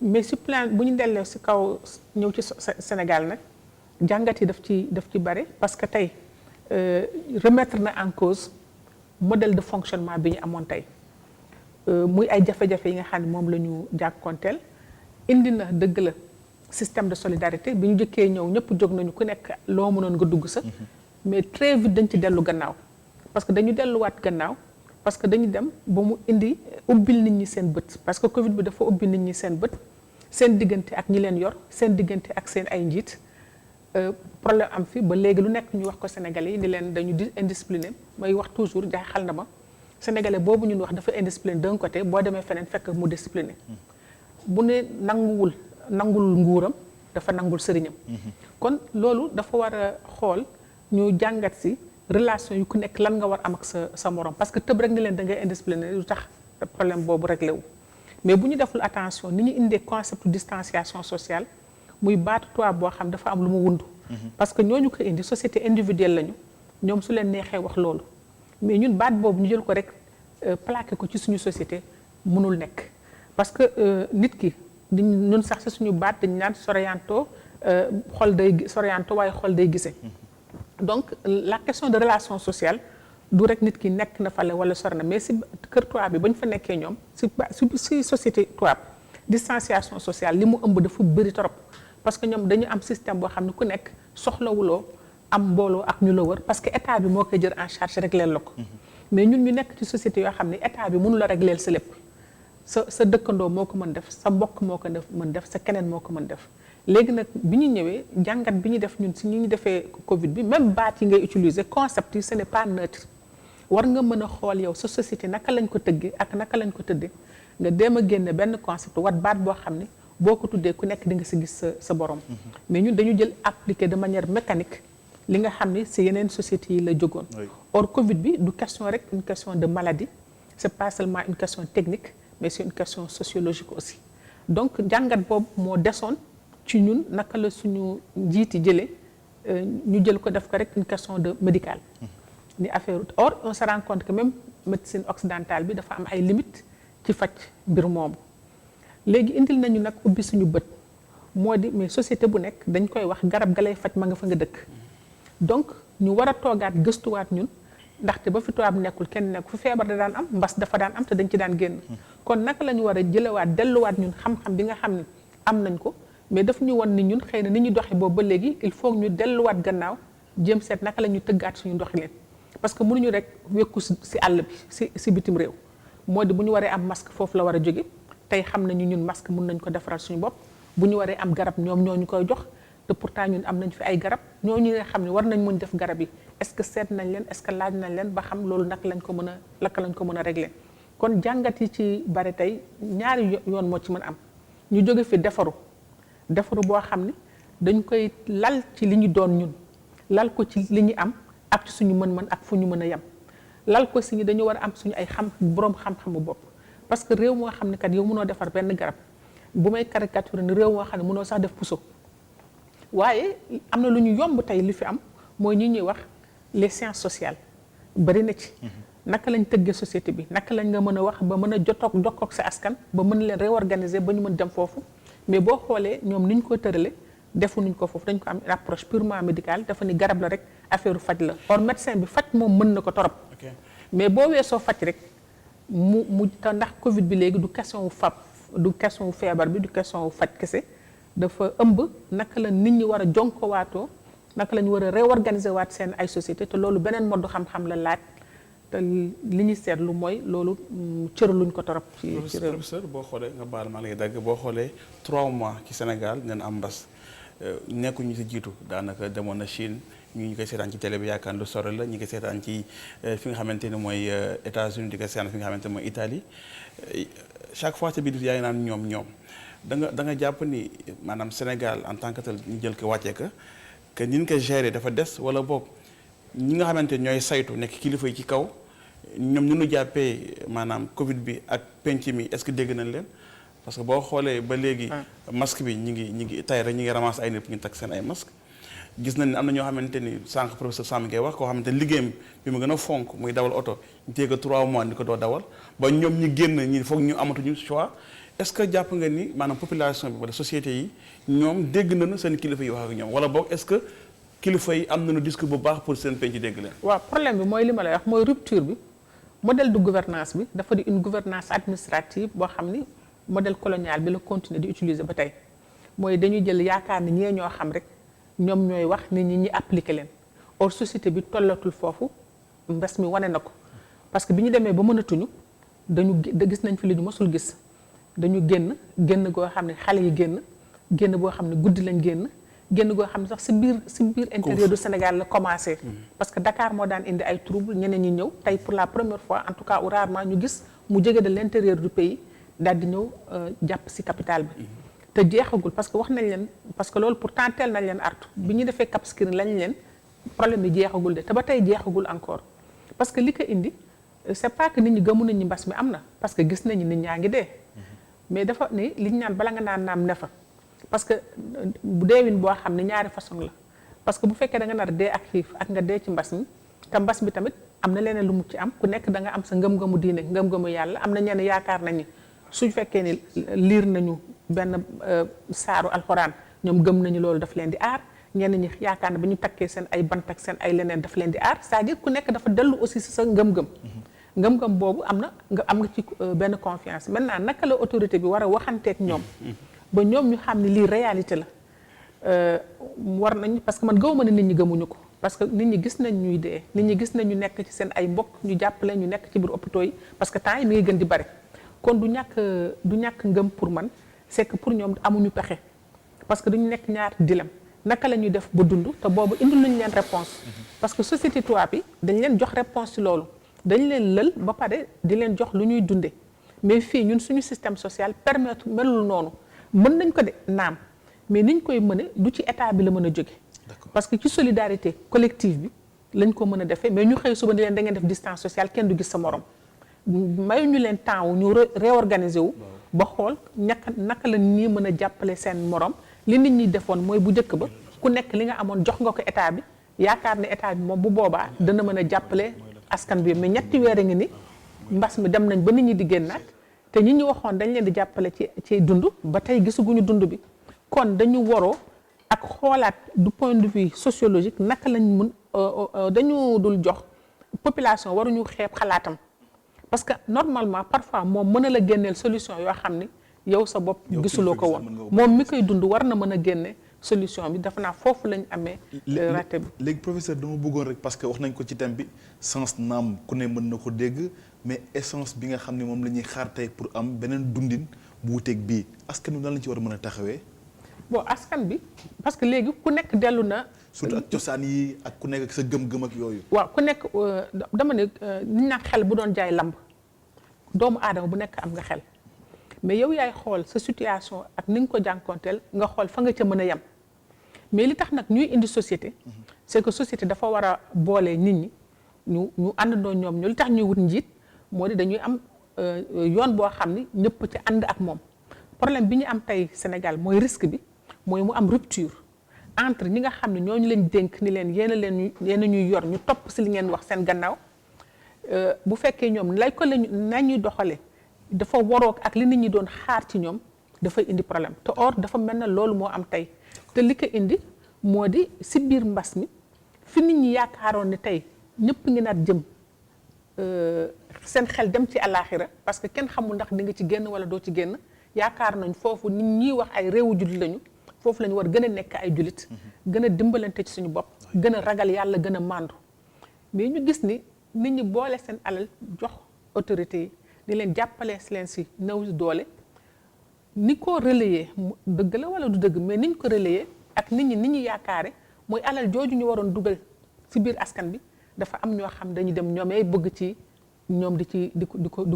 F: mais si plan bu ñu dellee si kaw ñëw ci Sénégal nag jàngat yi daf ci bare parce que tey remettre na en cause modèle de fonctionnement bi ñu amoon tey muy ay jafe-jafe yi nga xam ne moom la ñu jàkkoonteel indi na dëgg la système de solidarité bi ñu jëkkee ñëw ñëpp jóg nañu ku nekk loo mënoon nga dugg sa mais très vite dañ ci dellu gannaaw parce que dañu delluwaat gannaaw parce que dañu dem ba mu indi ubbil nit ñi seen bët parce que Covid bi dafa ubbi nit ñi seen bët seen diggante ak ñi leen yor seen diggante ak seen ay njiit problème am fi ba léegi lu nekk ñu wax ko Sénégalais yi ni leen dañu indiscipliné may wax toujours jaaxal na ma Sénégalais boobu ñun wax dafa indiscipliné d'un côté boo demee feneen fekk mu discipliné bu ne nangul nguuram dafa nangul sëriñam kon loolu dafa war a xool ñu jàngat si relation yu ku nekk lan nga war am ak sa morom parce que tëb rek ni leen da ngay indiscipliné lu tax problème boobu réglé wu mais bu ñu deful attention ni ñu indee concept distanciation sociale muy baatu tubaab boo xam dafa am lu mu wundu parce que ñooñu ko indi société individuelle lañu ñoom su leen neexee wax loolu mais ñun baat boobu ñu jël ko rek plaqué ko ci suñu société mënul nekk parce que nit ki ñun sax si suñu baat dañu naan sorianto sorianto waaye xol day gisee donc la question de relation sociale du rek nit ki nekk na fale wala sori na mais si kër tubaab bi ba ñu fa nekkee ñoom si société tubaab distanciation sociale li mu ëmb dafa bëri trop parce que ñoom dañu am système boo xam ne ku nekk soxlawuloo am mbooloo ak ñu la wër parce que état bi moo koy jël en charge régleel la ko mais ñun ñu nekk ci société yoo xam ne état bi mënu la régleel sa lépp sa dëkkandoo moo ko mën def sa mbokk moo ko mën def sa keneen moo ko mën def léegi nag bi ñu ñëwee jàngat bi ñu def ñun si ñu defee Covid bi même baat yi ngay utiliser concept yi ce n'est pas neutre war nga mën a xool yow sa société naka lañ ko tëggee ak naka lañ ko tëddee nga dem a génne benn concept wat baat boo xam ne boo ko tuddee ku nekk di nga si gis sa borom mais ñun dañu jël appliquer de manière mécanique li nga xam ne si yeneen sociétés yi la jógoon or Covid bi du question rek une question de maladie c'est pas seulement une question technique mais c'est une question sociologique aussi donc jàngat boobu moo desoon ci ñun naka la suñu njiiti jëlee ñu jël ko def ko rek une question de médicale ni affaire or on se rend compte que même médecine occidentale bi dafa am ay limites ci faj mbir moomu léegi indil nañu nag ubbi suñu bët moo di mais société bu nekk dañ koy wax garab ga lay faj ma nga fa nga dëkk donc ñu war a toogaat gëstuwaat ñun ndaxte ba fi tubaab nekkul kenn nekk fu feebar da daan am mbas dafa daan am te dañ ci daan génn kon naka la ñu war a jëlewaat delluwaat ñun xam-xam bi nga xam ne am nañ ko mais daf ñu won ni ñun xëy na ni ñu doxee boobu ba léegi il faut ñu delluwaat gannaaw jéem seet naka la ñu tëggaat suñu doxalin parce que mënuñu rek wekku si àll bi si bitim réew moo di bu ñu waree am masque foofu la war a jóge tey xam nañu ñun masque mun nañ ko defaral suñu bopp bu ñu waree am garab ñoom ñoo ñu koy jox te pourtant ñun am nañ fi ay garab ñooñu nga xam ne war nañ mën def garab yi est-ce que seet nañ leen est-ce que laaj nañ leen ba xam loolu naka lañ ko mën a régler kon jàngat yi ci bari tey ñaari yoon moo ci mën am ñu jóge fi defaru boo xam ne dañ koy lal ci li ñu doon ñun lal ko ci li ñu am ak ci suñu mën-mën ak fu ñu mën a yem lal ko si ñi dañu war a am suñu ay boroom xam-xamu bopp parce que réew moo xam ne kat yow mënoo defar benn garab bu may caricature ni réew moo xam ne mënoo sax def puso waaye am na lu ñu yomb tey li fi am mooy ñi ñuy wax les sciences sociales bari na ci. naka lañ tëggee société bi naka lañ nga mën a wax ba mën a jokkoog sa askan ba mën leen réorganiser ba ñu mën dem foofu mais boo xoolee ñoom ni ñu ko tërale defu nuñ ko foofu dañ ko am une approche purement médicale dafa ni garab la rek affaire faj la or médecin bi faj moom mën na ko torop mais boo weesoo faj rek mu te ndax Covid bi léegi du question wu feebar bi du question wu faj kese dafa ëmb naka la nit ñi war a jonkowaatoo naka la ñu war a réorganiser waat seen ay société te loolu beneen mode xam-xam la laaj te li ñu seetlu mooy loolu cëraluñ ko torop ci réew
C: professeur boo xoolee nga baal ma lay dagg boo xoolee 3 mois ci Sénégal dinañ am mbas nekkuñu si jiitu daanaka demoon na Chine ñu koy seetaan ci télé bi yaakaar lu sore la ñu koy seetaan ci fi nga xamante ni mooy États-Unis di ko seetaan fi nga xamante ni mooy Italie chaque fois ci biir yaa ngi naan ñoom da nga jàpp ni maanaam Sénégal en tant que tel ñu jël ko wàccee que ni ñu ko gérer dafa des wala boog ñi nga xamante ñooy saytu nekk kilifa yi ci kaw ñoom ñu nu jàppee maanaam Covid bi ak penc mi est-ce que dégg nañ leen parce que boo xoolee ba léegi masque bi ñi ngi tey rek ñi ngi ramasser ay nit ñu takk seen ay masque gis nañ ne am na ñoo xamante ni sànq professeur Samb ngay wax koo xamante ni liggéeyam bi mu gën a fonk muy dawal oto ñu téye ko 3 mois ni ko doo dawal ba ñoom ñi génn ñi foog ñu amatuñu choix est-ce que jàpp nga ni maanaam population bi wala société yi ñoom dégg nañu seen kilifa yi wax ak ñoom wala boog est-ce que kilifa yi am nañu discours bu baax pour seen penc dégg leen.
F: waaw problème bi mooy li ma lay wax mooy rupture bi modèle de gouvernance bi dafa di une gouvernance administrative boo xam ni modèle colonial bi la continuer di utiliser ba tey mooy dañuy jël yaakaar ni ñee ñoo xam rek ñoom ñooy wax nit ñi appliquer leen or société bi tollatul foofu mbes mi wane na ko parce que bi ñu demee ba mënatuñu gis nañ fi li ñu mësul gis dañu génn goo xam ne xale yi génn boo xam ne guddi lañ génn goo xam ne sax si biir intérieur du Sénégal la commencé parce que Dakar moo daan indi ay trouble ñeneen ñi ñëw tey pour la première fois en tout cas ou rarement ñu gis mu jóge de l'intérieur du pays daal di ñëw jàpp si capitale bi te jeexagul parce que wax nañ leen parce que loolu pourtant teel nañ leen artu bi ñu defee Cap Skirring lañ leen problème bi jeexagul de te ba tey jeexagul encore parce que li ko indi c'est pas que nit ñi gëmu nañ ñi mbas mi am na parce que gis nañu nit ñaa ngi dee mais dafa ni li ñu naan bala nga naan naam ne fa parce que bu deewin boo xam ne ñaari façon la parce que bu fekkee da nga nar dee ak xiif ak nga dee ci mbas mi te mbas mi tamit am na leneen lu mu ci am ku nekk da nga am sa ngëm-ngëmu diine ngëm-ngëmu yàlla am na ñenn yaakaar nañu suñ fekkee ni liir nañu benn saaru alxuraan ñoom gëm nañu loolu daf leen di aar ñenn ñi yaakaar na ba ñu takkee seen ay bant ak seen ay leneen daf leen di aar c'est-à-dire ku nekk dafa dellu aussi si sa ngëm-ngëm ngëm-ngëm boobu am nga ci benn confiance maintenant naka la autorité bi war a waxanteeg ñoom ba ñoom ñu xam ne lii réalité la war nañ parce que man gëwuma ne nit ñi gëmuñu ko parce que nit ñi gis nañ ñuy dee nit ñi gis nañ ñu nekk ci seen ay mbokk ñu jàppale ñu nekk ci biir hôpitaux yi parce que temps yi mi ngi gën di bare kon du ñàkk ngëm pour man c'est que pour ñoom amuñu pexe parce que duñu nekk ñaar dilemme naka la ñuy def ba dund te boobu indi luñu leen réponse parce que société tubaab bi dañ leen jox réponse ci loolu dañ leen lël ba pare di leen jox lu ñuy dunde mais fii ñun suñu système social permettre melul noonu mën nañ ko de naam mais niñ koy mëne du ci état bi la mën a jóge parce que ci solidarité collective bi lañ ko mën a defee mais ñu xëy suba ni leen da ngeen def distance sociale kenn du gis sa morom mayu ñu leen temps wu ñu réorganiser wu ba xool naka la nii mën a jàppale seen morom li nit ñi defoon mooy bu njëkk ba ku nekk li nga amoon jox nga ko état bi yaakaar ne état bi moom bu boobaa dana mën a jàppale askan bi mais ñetti weer a ngi ni mbas mi dem nañ ba nit ñi di génnaat te ñi ñu waxoon dañ leen di jàppale ci dund ba tey gisaguñu dund bi kon dañu waroo ak xoolaat du point de vue sociologique naka lañ mun dañu dul jox population waruñu xeeb xalaatam parce que normalement parfois moom mën na la génneel solution yoo xam ni yow sa bopp gisuloo ko woon moom mi koy dund war na mën a génne solution bi dafa naa foofu lañ amee raté bi
B: léegi professeur dama bëggoon rek parce que wax nañ ko ci thème bi sens naam ku ne mën na ko dégg mais essence bi nga xam ne moom la ñuy xaar tey pour am beneen dundin bu wuteeg bii askan wi nan lañ ci war a mën a taxawee
F: bon askan bi parce que léegi ku nekk dellu na
B: surtout ak cosaan yi ak ku nekk ak sa gëm-gëm ak yooyu
F: waaw ku nekk dama ne niñ naan xel bu doon jaay lamb doomu aadama bu nekk am nga xel mais yow yaay xool sa situation ak ni nga ko jànkoonteel nga xool fa nga ca mën a yem mais li tax nag ñuy indi société c'est que société dafa war a boole nit ñi ñu àndandoo ñoom ñu li tax ñuy wut njiit moo di dañuy am yoon boo xam ni ñëpp ci ànd ak moom problème bi ñu am tey Sénégal mooy risque bi mooy mu am rupture entre ñi nga xam ne ñooñu leen dénk ni leen yéen a ñuy yor ñu topp si li ngeen wax seen gannaaw bu fekkee ñoom lay ko lañu nañuy doxale dafa waroog ak li nit ñi doon xaar ci ñoom dafay indi problème te or dafa mel na loolu moo am tey te li ko indi moo di si biir mbas mi fi nit ñi yaakaaroon ne tey ñëpp ngi naat jëm seen xel dem ci àllaaxira parce que kenn xamul ndax di nga ci génn wala doo ci génn yaakaar nañ foofu nit ñi wax ay réewu jullit lañu foofu lañu war gën a nekk ay jullit gën a dimbalante ci suñu bopp gën a ragal yàlla gën a màndu mais ñu gis ni nit ñi boole seen alal jox autorités yi di leen jàppale leen si néew doole ni ko relayer dëgg la wala du dëgg mais niñ ko relayer ak nit ñi yaakaare mooy alal jooju ñu waroon dugal si biir askan bi dafa am ñoo xam dañuy dem ñoomee bëgg ci ñoom di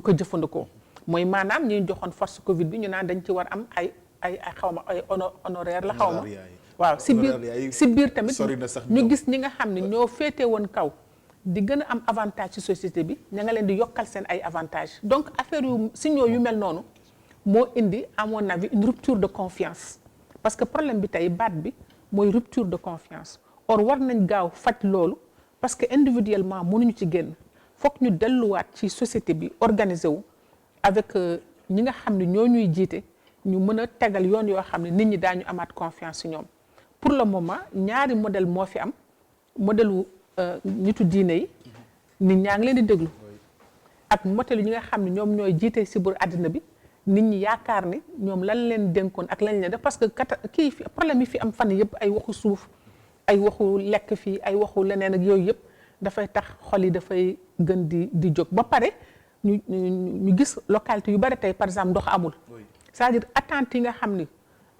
F: ko jëfandikoo mooy maanaam ñi joxoon force Covid bi ñu naan dañ ci war am ay xawma ay honoraire la xawma waaw si biir tamit ñu gis ñi nga xam ne ñoo féete woon kaw di gën a am avantage ci société bi ña nga leen di yokkal seen ay avantage donc affaire yu signaux yu mel noonu moo indi à mon avis une rupture de confiance parce que problème bi tey baat bi mooy rupture de confiance or war nañ gaaw faj loolu parce que individuellement mënuñu ci génn foog ñu delluwaat ci société bi organisé wu avec ñi nga xam ne ñoo ñuy jiite ñu mën a tegal yoon yoo xam ne nit ñi daañu amaat confiance ci ñoom pour le moment ñaari modèle moo fi am modèle wu nitu diine yi nit ñaa ngi leen di déglu ak modèle ñi nga xam ne ñoom ñooy jiite si biir àddina bi nit ñi yaakaar ni ñoom lan leen dénkoon ak lañ leen def parce que problème yi fi am fan yëpp ay waxu suuf ay waxu lekk fii ay waxu leneen ak yooyu yëpp dafay tax xol yi dafay gën di jóg ba pare ñu gis localité yu bari tey par exemple ndox amul c'est-à-dire attente yi nga xam ni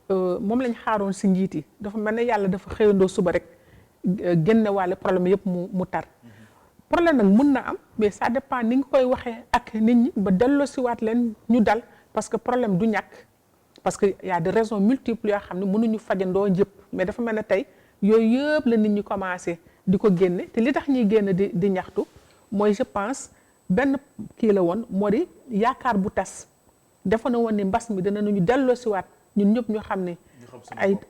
F: moom lañ xaaroon si njiit yi dafa mel ne yàlla dafa xëyandoo suba rek génne wàlle problème yëpp mu tar problème nag mun na am mais ça dépend ni nga koy waxee ak nit ñi ba delloo si waat leen ñu dal parce que problème du ñàkk parce que y a des raisons multiples yoo xam ne mënuñu fajandoo yëpp mais dafa mel ne tey yooyu yëpp la nit ñi commencé di ko génne te li tax ñuy génn di ñaxtu mooy je pense benn kii la woon moo di yaakaar bu tas dafa na woon ni mbas mi danañu delloo si waat ñun ñëpp ñu xam ne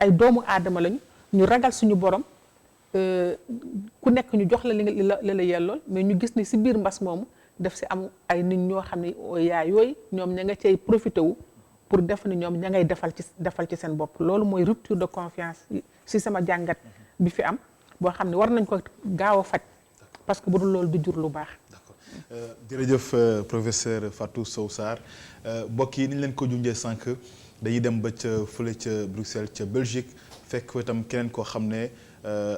F: ay doomu aadama lañu ñu ragal suñu borom ku nekk ñu jox la la yellool mais ñu gis ni si biir mbas moomu daf si am ay nit ñoo xam ne yaay yooyu ñoom ña nga cay profité wu pour def ni ñoom ña ngay defal ci seen bopp loolu mooy rupture de confiance si sama jàngat bi fi am boo xam ne war nañ ko gaaw a faj parce que bu dul loolu du jur lu baax.
B: d'accord jërëjëf professeur Fatou Sow Sarr mbokk yi ni ñu leen ko junjee sànq dañuy dem ba ca fële ca Bruxelles ca Belgique fekk itam keneen koo xam ne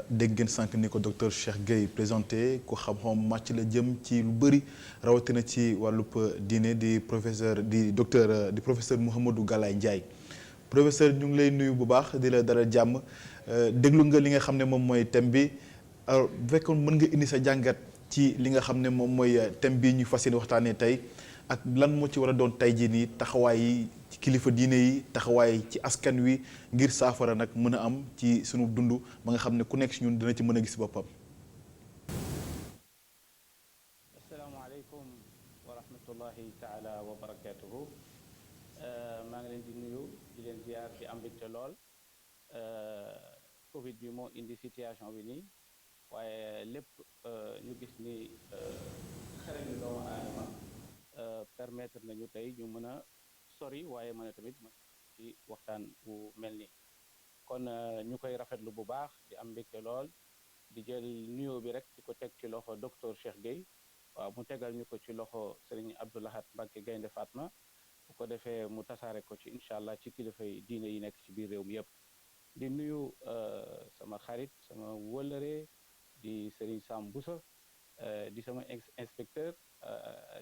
B: dégg ngeen sànq ni ko docteur Cheikh Gueye présenté ko xam-xam màcc la jëm ci lu bëri rawatina ci wàllub diine di professeur Mouhamadou Galaye Ndiaye professeur ñu ngi lay nuyu bu baax di la dara jàmm déglu nga li nga xam ne moom mooy thème bi alors bu fekkoon mën nga indi sa jàngat ci li nga xam ne moom mooy thème bi ñu fas yéene waxtaanee tey ak lan moo ci war a doon tey jii nii taxawaay yi ci kilifa diine yi taxawaay ci askan wi ngir saafara nag mën a am ci sunu dund ba nga xam ne ku nekk si ñun dina ci mën a gis boppam.
G: asalaamaaleykum wa rahmatullahi taala wa barakatuhu maa ngi leen di nuyu di leen ziar di am mbégte lool Covid bi moo indi situation bi nii waaye lépp ñu gis ni xarañu doomu aadama permettre nañu tey ñu mën a sori waaye mën a tamit mën ci waxtaan bu mel nii kon ñu koy rafetlu bu baax di am mbégte lool di jël nuyoo bi rek di ko teg ci loxo docteur Cheikh Gueye waaw mu tegal ñu ko ci loxo Serigne Abdou Lahad Mbacké Gaynde Fatma bu ko defee mu tasaare ko ci incha allah ci kilifay diine yi nekk ci biir réew mi yëpp di nuyu sama xarit sama wëllëre di Serigne Sam Boussa di sama inspecteur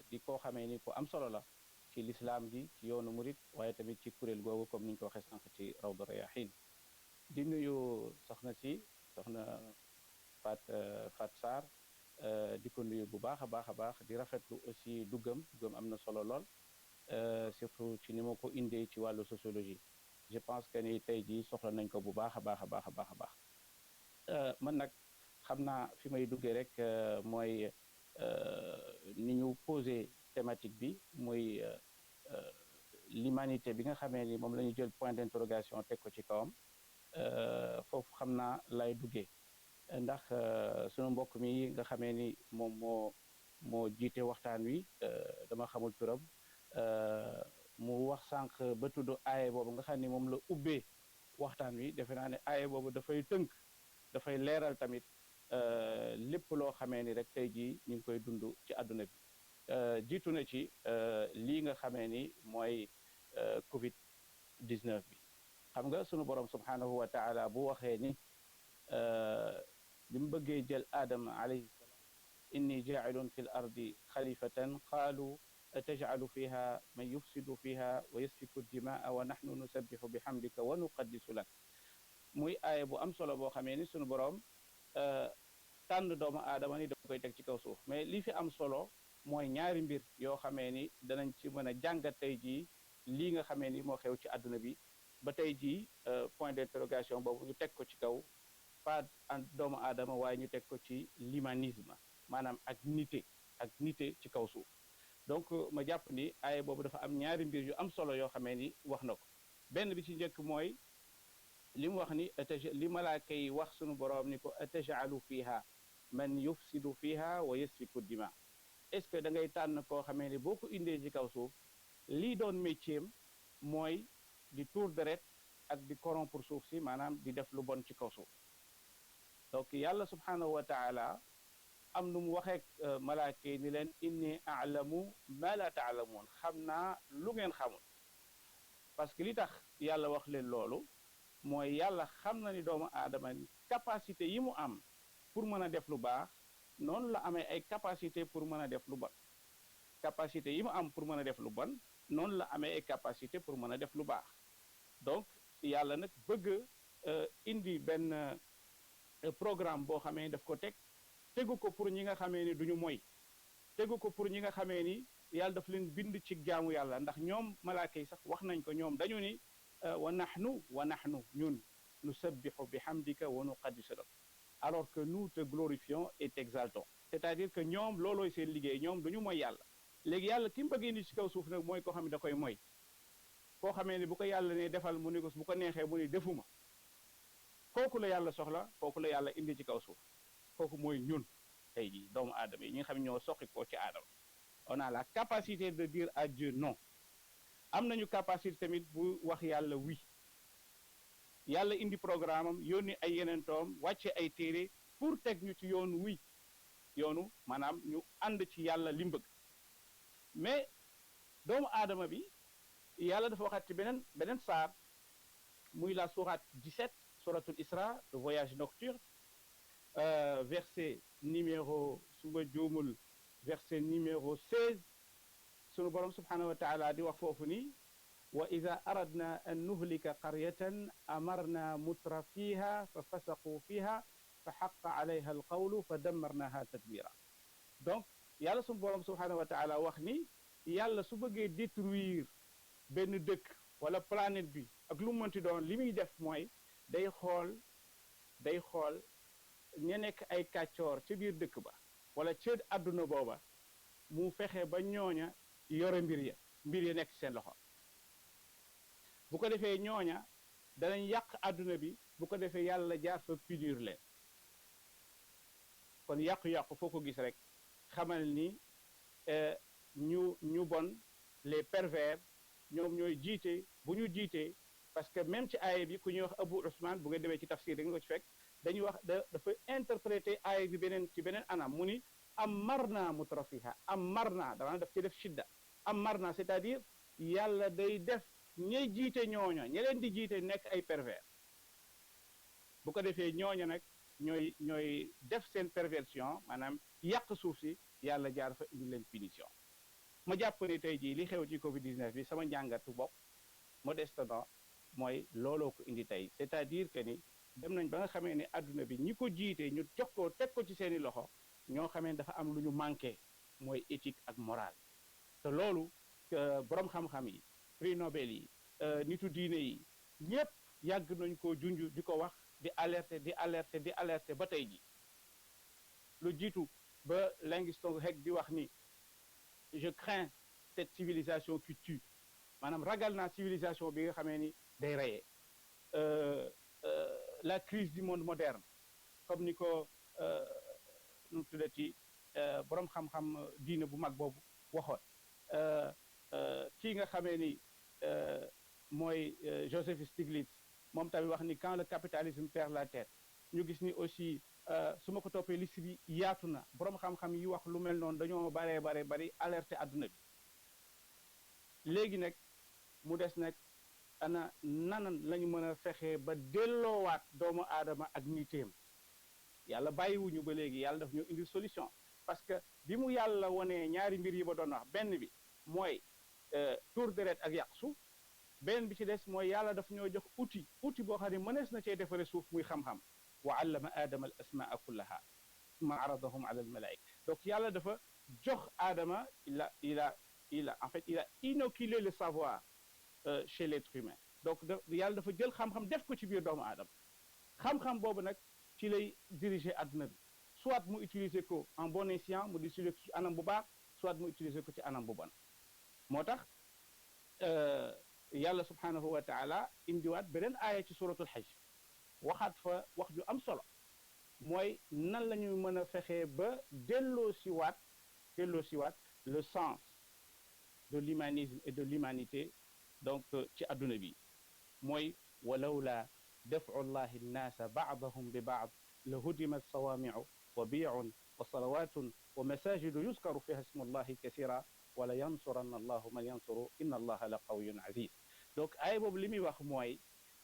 G: di koo xamee ni ku am solo la ci l'islam gi ci yoonu murit waaye tamit ci kuréel googu comme ni ñu ko waxee sànq ci Rawdu Rayaahiin di nuyu soxna Fat Sarr di ko nuyu bu baax a baax di rafetlu aussi duggam am na solo lool surtout ci ni ma ko indee ci wàllu sociologie je pense que ni tey jii soxla nañ ko bu baax a baax man nag xam naa fi may duggee rek mooy ni ñu posé thématique bi mooy l'humanité bi nga xamee ni moom la ñu jël point d'interrogation teg ko ci kawam foofu xam naa lay duggee ndax sunu mbokk mi nga xamee ni moom moo jiite waxtaan wi dama xamul turam mu wax sànq ba tudd aaye boobu nga xam ni moom la ubbee waxtaan wi defe naa ne aaye boobu dafay tënk dafay leeral tamit lépp loo xamee ni rek tey jii ñu ngi koy dund ci àdduna bi jiitu na ci lii nga xamee ni mooy Covid 19 bi xam nga sunu borom subhanahu wa taala bu waxee ni bi mu bëggee jël aadama alayhi salaam inni jaacilun fi l ardi xalifatan qaalu atajcalu fiha man yufsidu fiha wa yasfiku dimaa wa naxnu nusabixu bihamdika wa nuqaddisu lak muy aaya bu am solo boo xamee ni sunu borom tànn doomu aadama ni da koy teg ci kaw suuf mais li fi am solo mooy ñaari mbir yoo xamee ni danañ ci mën a jàngat tey jii lii nga xamee ni moo xew ci àdduna bi ba tey jii point d'interrogation boobu ñu teg ko ci kaw pas doomu aadama waaye ñu teg ko ci l'humanisme maanaam ak nite ci kaw suuf donc ma jàpp ni aaya boobu dafa am ñaari mbir yu am solo yoo xamee ni wax na ko benn bi ci njëkk mooy li mu wax ni li malaaka yi wax sunu boroom ni ko atajalu fiha man yufsidu fiha wa yasfiku dima est-ce que da ngay tànn koo xamee ni boo ko indee ci kaw suuf lii doon métier mooy di tuur deret ak di corrompre suuf si maanaam di def lu bon ci kaw suuf donc yàlla subhanahu wa taala am nu mu waxeek malaaka yi ni leen inni alamu ma la taalamuun xam naa lu ngeen xamul parce que li tax yàlla wax leen loolu mooy yàlla xam na ni doomu aadama capacité yi mu am pour mën a def lu baax noonu la amee ay capacité pour mën a def lu bon capacité yi mu am pour mën a def lu bon noonu la amee ay capacité pour mën a def lu baax donc yàlla nag bëgg indi benn programme boo xamee daf ko tegu ko pour ñi nga xamee ni duñu moy tegu ko pour ñi nga xamee ni yàlla daf leen bind ci jaamu yàlla ndax ñoom malaaka yi sax wax nañ ko ñoom dañu ni wa nahnu ñun nusabbihu bihamdika wa nuqaddisu lak alors que nous te glorifions et t'exaltons c'est-à-dire que ñoom loolooy seen liggéey ñoom duñu mooy yàlla léegi yàlla ki mu bëgg indi ci kaw suuf nag mooy koo xam ne da koy mooy koo xamee ni bu ko yàlla ne defal mu ni ko bu ko neexee mu ni defuma kooku la yàlla soxla kooku la yàlla indi ci kaw suuf kooku mooy ñun tey jii doomu aadama yi ñi nga xam ne ñoo soqi koo ci aadama on a la capacité de dire à Dieu non am nañu capacité tamit bu wax yàlla oui yàlla indi programme am yónni ay yeneen toom wàcce ay téere pour teg ñu ci yoonu oui yoonu maanaam ñu ànd ci yàlla li mu bëgg mais doomu aadama bi yàlla dafa waxaat ci beneen saar muy la sourate 17 suratul Isra le voyage nocturne verset numéro suma juumul verset numéro 16 sunu borom subhanahu wa taala di wax foofu ni wa ida aradna an nuhlika qaryatan amarna mutra fiha fa fasaqu fiha fa xaqa alayha alqawlu fa dammarnaha tadmira donc yàlla sunu borom subhanahu wa taala wax ni yàlla su bëggee détruire benn dëkk wala planète bi ak lu mënti doon li muy def mooy day xool ña nekk ay kàccoor ca biir dëkk ba wala ca àdduna booba mu fexe ba ñooña yore mbir ya nekk seen loxo bu ko defee ñooña danañ yàq àdduna bi bu ko defee yàlla jaar fa punir leen kon yàqu-yàqu foo ko gis rek xamal ni ñu bon les pervers ñoom ñooy jiite bu ñu jiitee parce que même ci aaya bi ku ñuy wax Abu Usman bu nga demee ci tafsir da nga ko ci fekk dañuy wax dafa interpréter aaya bi ci beneen anam mu ni amarna mutrafiha amarna dama daf ci def shidda amarna c'est-à-dire yàlla day def ñay jiite ñooña ña leen di jiite nekk ay pervers bu ko defee ñooña nag ñooy def seen perversion maanaam yàq suuf si yàlla jaar fa indi leen punition ma jàpp ne tey jii li xew ci Covid 19 bi sama njàngatu bopp modestement mooy looloo ko indi tey c'est-à-dire que ni dem nañ ba nga xamee ne adduna bi ñi ko jiite ñu jox ko teg ko ci seeni loxo ñoo xamee dafa am lu ñu manqué mooy éthique ak morale te loolu borom xam-xam yi prix Nobel yi nitu diine yi ñëpp yàgg nañ ko junj di ko wax di alerter ba tey ji lu jiitu ba Langston Hughes di wax ni je crains cette civilisation qui tue maanaam ragal naa civilisation bi nga xamee ni day reyee la crise du monde moderne comme ni ko nu mu tuddati borom xam-xam diine bu mag boobu waxoon kii nga xamee ni mooy Joseph Stiglitz moom tamit wax ni quand le capitalisme perd la tête ñu gis ni aussi su ma ko toppee liste bi yaatu na borom xam-xam yi wax lu mel noonu dañoo bari alerté àdduna bi léegi nag mu des nag ana nanan lañu mën a fexee ba delloowaat doomu aadama ak niteem yàlla bàyyiwuñu ba léegi yàlla daf ñoo indi solution parce que bi mu yàlla wonee ñaari mbir yi ba doon wax benn bi mooy tuur deret ak yàq suuf benn bi ci des mooy yàlla daf ñoo jox outil boo xam ne mënees na cee defare suuf muy xam-xam wa allama aadama al asmaa kullaha summa aradahum ala al malaika donc yàlla dafa jox aadama il a en fait il a inoculé le savoir chez l'être humain donc yàlla dafa jël xam-xam def ko ci biir doomu aadama xam-xam boobu nag ci lay diriger àdduna bi soit mu utiliser ko en bon escient mu utiliser ko ci anam bu baax soit mu utiliser ko ci anam bu bon moo tax yàlla subhanahu wa taala indiwaat beneen aaya ci suratul hajj waxaat fa wax ju am solo mooy nan la ñu mën a fexee ba delloo siwaat le sens de l'humanisme et de l'humanité donc ci àdduna bi mooy walawla daf'u llahi nnaasa ba'dahum bi ba'd la hudimat sawaami'u wa bi'un wa salawatun wa masajidu yuskaru fiha ismu llahi kasira wala yansuranna allahu man yansuru inna allaha la qawiyyun aziz donc ay boobu li muy wax mooy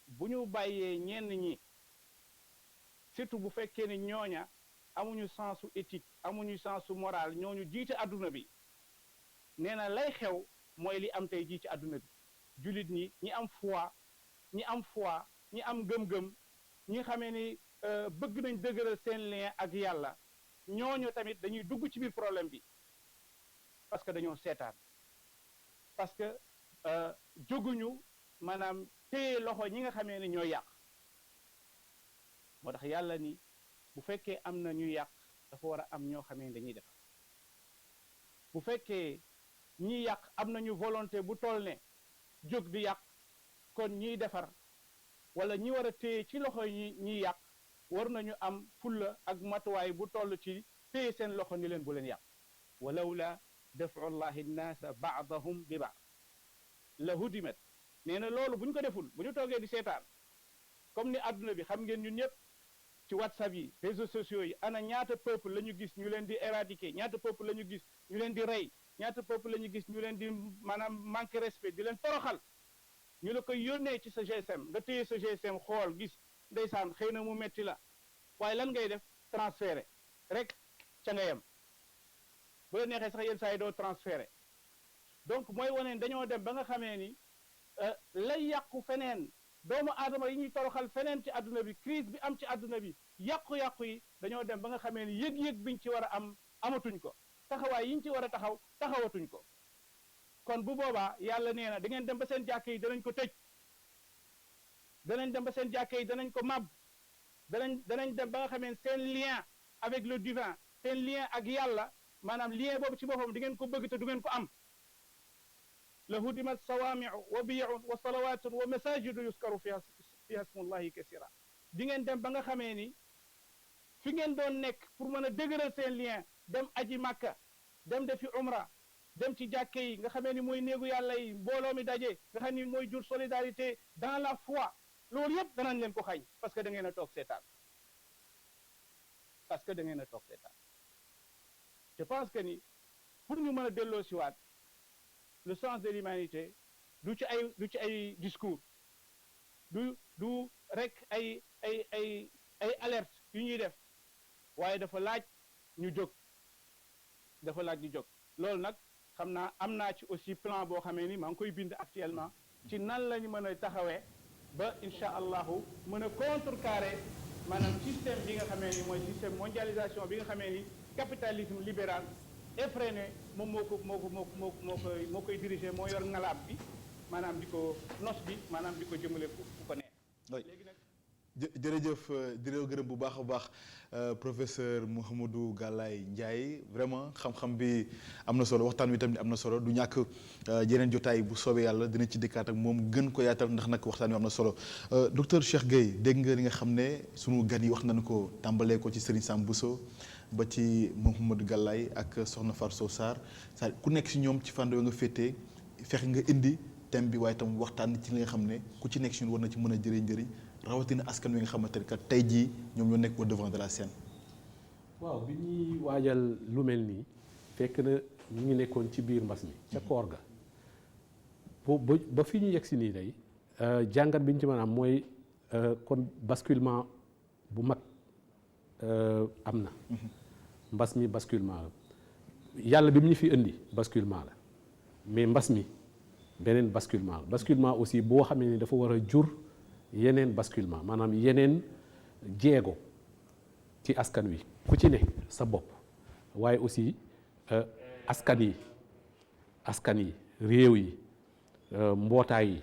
G: bu ñu bàyyee ñenn ñi surtout bu fekkee ne ñooña amuñu sensu éthique amuñu sensu moral ñooñu jiite adduna bi nee na lay xew mooy li am tey jii ci adduna bi jullit ñi am foi ñi am gëm-gëm ñi xamee ni bëgg nañ dëgëral seen lien ak yàlla ñooñu tamit dañuy dugg ci biir problème bi parce que dañoo seetaan parce que jóguñu maanaam téye loxo ñi nga xamee ne ñoo yàq moo tax yàlla ni bu fekkee am na ñuy yàq dafa war a am ñoo xamee ne dañuy defar bu fekkee ñiy yàq am nañu volonté bu toll ne jóg di yàq kon ñiy defar wala ñi war a téye ci loxo ñiy yàq war nañu am fulla ak matuwaay bu toll ci téye seen loxo ni leen bu leen yàq walawla daf'u llahi nnaasa ba'dahum bi ba'd la hudimat nee na loolu bu ñu ko deful bu ñu toogee di seetaan comme ni adduna bi xam ngeen ñun ñëpp ci whatsapp yi réseaux sociaux yi ana ñaata peuple la ñu gis ñu leen di éradiquer ñaata peuple la ñu gis ñu leen di rey ñaata peuple la ñu gis ñu leen di maanaam manqué respect di leen toroxal ñu la koy yónnee ci sa GSM nga téye sa GSM xool gis ndeysaan xëy na mu metti la waaye lan ngay def transféré rek ca nga yem bu la neexee sax yenn saa yi doo transféré donc mooy wane dañoo dem ba nga xamee ni lay yàqu feneen doomu aadama yi ñuy toroxal feneen ci àdduna bi crise bi am ci àdduna bi yàqu-yàqu yi dañoo dem ba nga xamee ni yëg-yëg biñ ci war a am amatuñ ko taxawaay yi ñu ci war a taxawatuñ ko kon bu boobaa yàlla nee na da ngeen dem ba seen jàkk yi danañ ko tëj danañ dem ba seen jàkk yi danañ ko màbb danañ dem ba nga xamee seen lien avec le divin seen lien ak yàlla maanaam lien boobu ci boppam di ngeen ko bëgg te du ngeen ko am la hudimat sawaami'u wa bi'un wa salawatun wa masajidu yuskaru fiha ismullahi kasira di ngeen dem ba nga xamee ni fi ngeen doon nekk pour mën a dëgëral seen lien dem aji màkka dem defi umra dem ci jàkke yi nga xamee ni mooy néegu yàlla yi mbooloo mi daje nga xam ni mooy jur solidarité dans la foi loolu yëpp danañ leen ko xañ parce que da ngeen a toog seetaan je pense que ni pour ñu mën a delloo siwaat le sens de l'humanité du ci ay discours du rek ay alerte yu ñuy def waaye dafa laaj ñu jóg loolu nag xam naa am naa ci aussi plan boo xamee ni maa ngi koy bind actuellement ci nan la ñu mën a taxawee ba incha allahu mën a contrecarrer maanaam système bi nga xamee ni mooy système mondialisation bi nga xamee ni capitalisme libéral effréné moom moo koy diriger moo yor ngalaab bi maanaam di ko nos bi maanaam di ko jëmale fu ko neex léegi nag
B: jërëjëf di leen gërëm bu baax a baax professeur Mouhamadou Galaye Ndiaye vraiment xam-xam bi am na solo waxtaan wi tamit am na solo du ñàkk yeneen jotaay bu soobee yàlla dina ci dikkaat ak moom gën ko yaatal ndax nag waxtaan wi am na solo docteur Cheikh Gueye dégg nga li nga xam ne sunu gan yi wax nañu ko tàmbalee ko ci Serigne Sam Bousso ba ci Mouhamadou Galaye ak Soxna Fatou Sow Sarr ku nekk si ñoom ci fànn nga féetee fexe nga indi thème bi waaye tam waxtaan ci li nga xam ne ku ci nekk si ñun war na ci mën a njëriñ rawatina askan wi nga xamante ne kat tey jii ñoom ñoo nekk au devant de la scène.
D: waaw bi ñuy waajal lu mel nii fekk na ñu ngi nekkoon ci biir mbas mi ca koor ga ba fi ñu yegg si nii day jàngat bi ñu ci mën a am mooy kon basculement bu mag am na. mbas mi basculement la yàlla bi mu ñu fi indi basculement la mais mbas mi beneen basculement aussi boo xamee ni dafa war a jur yeneen basculement maanaam yeneen jéego ci askan wi ku ci ne sa bopp waaye aussi askan yi réew yi mbootaay yi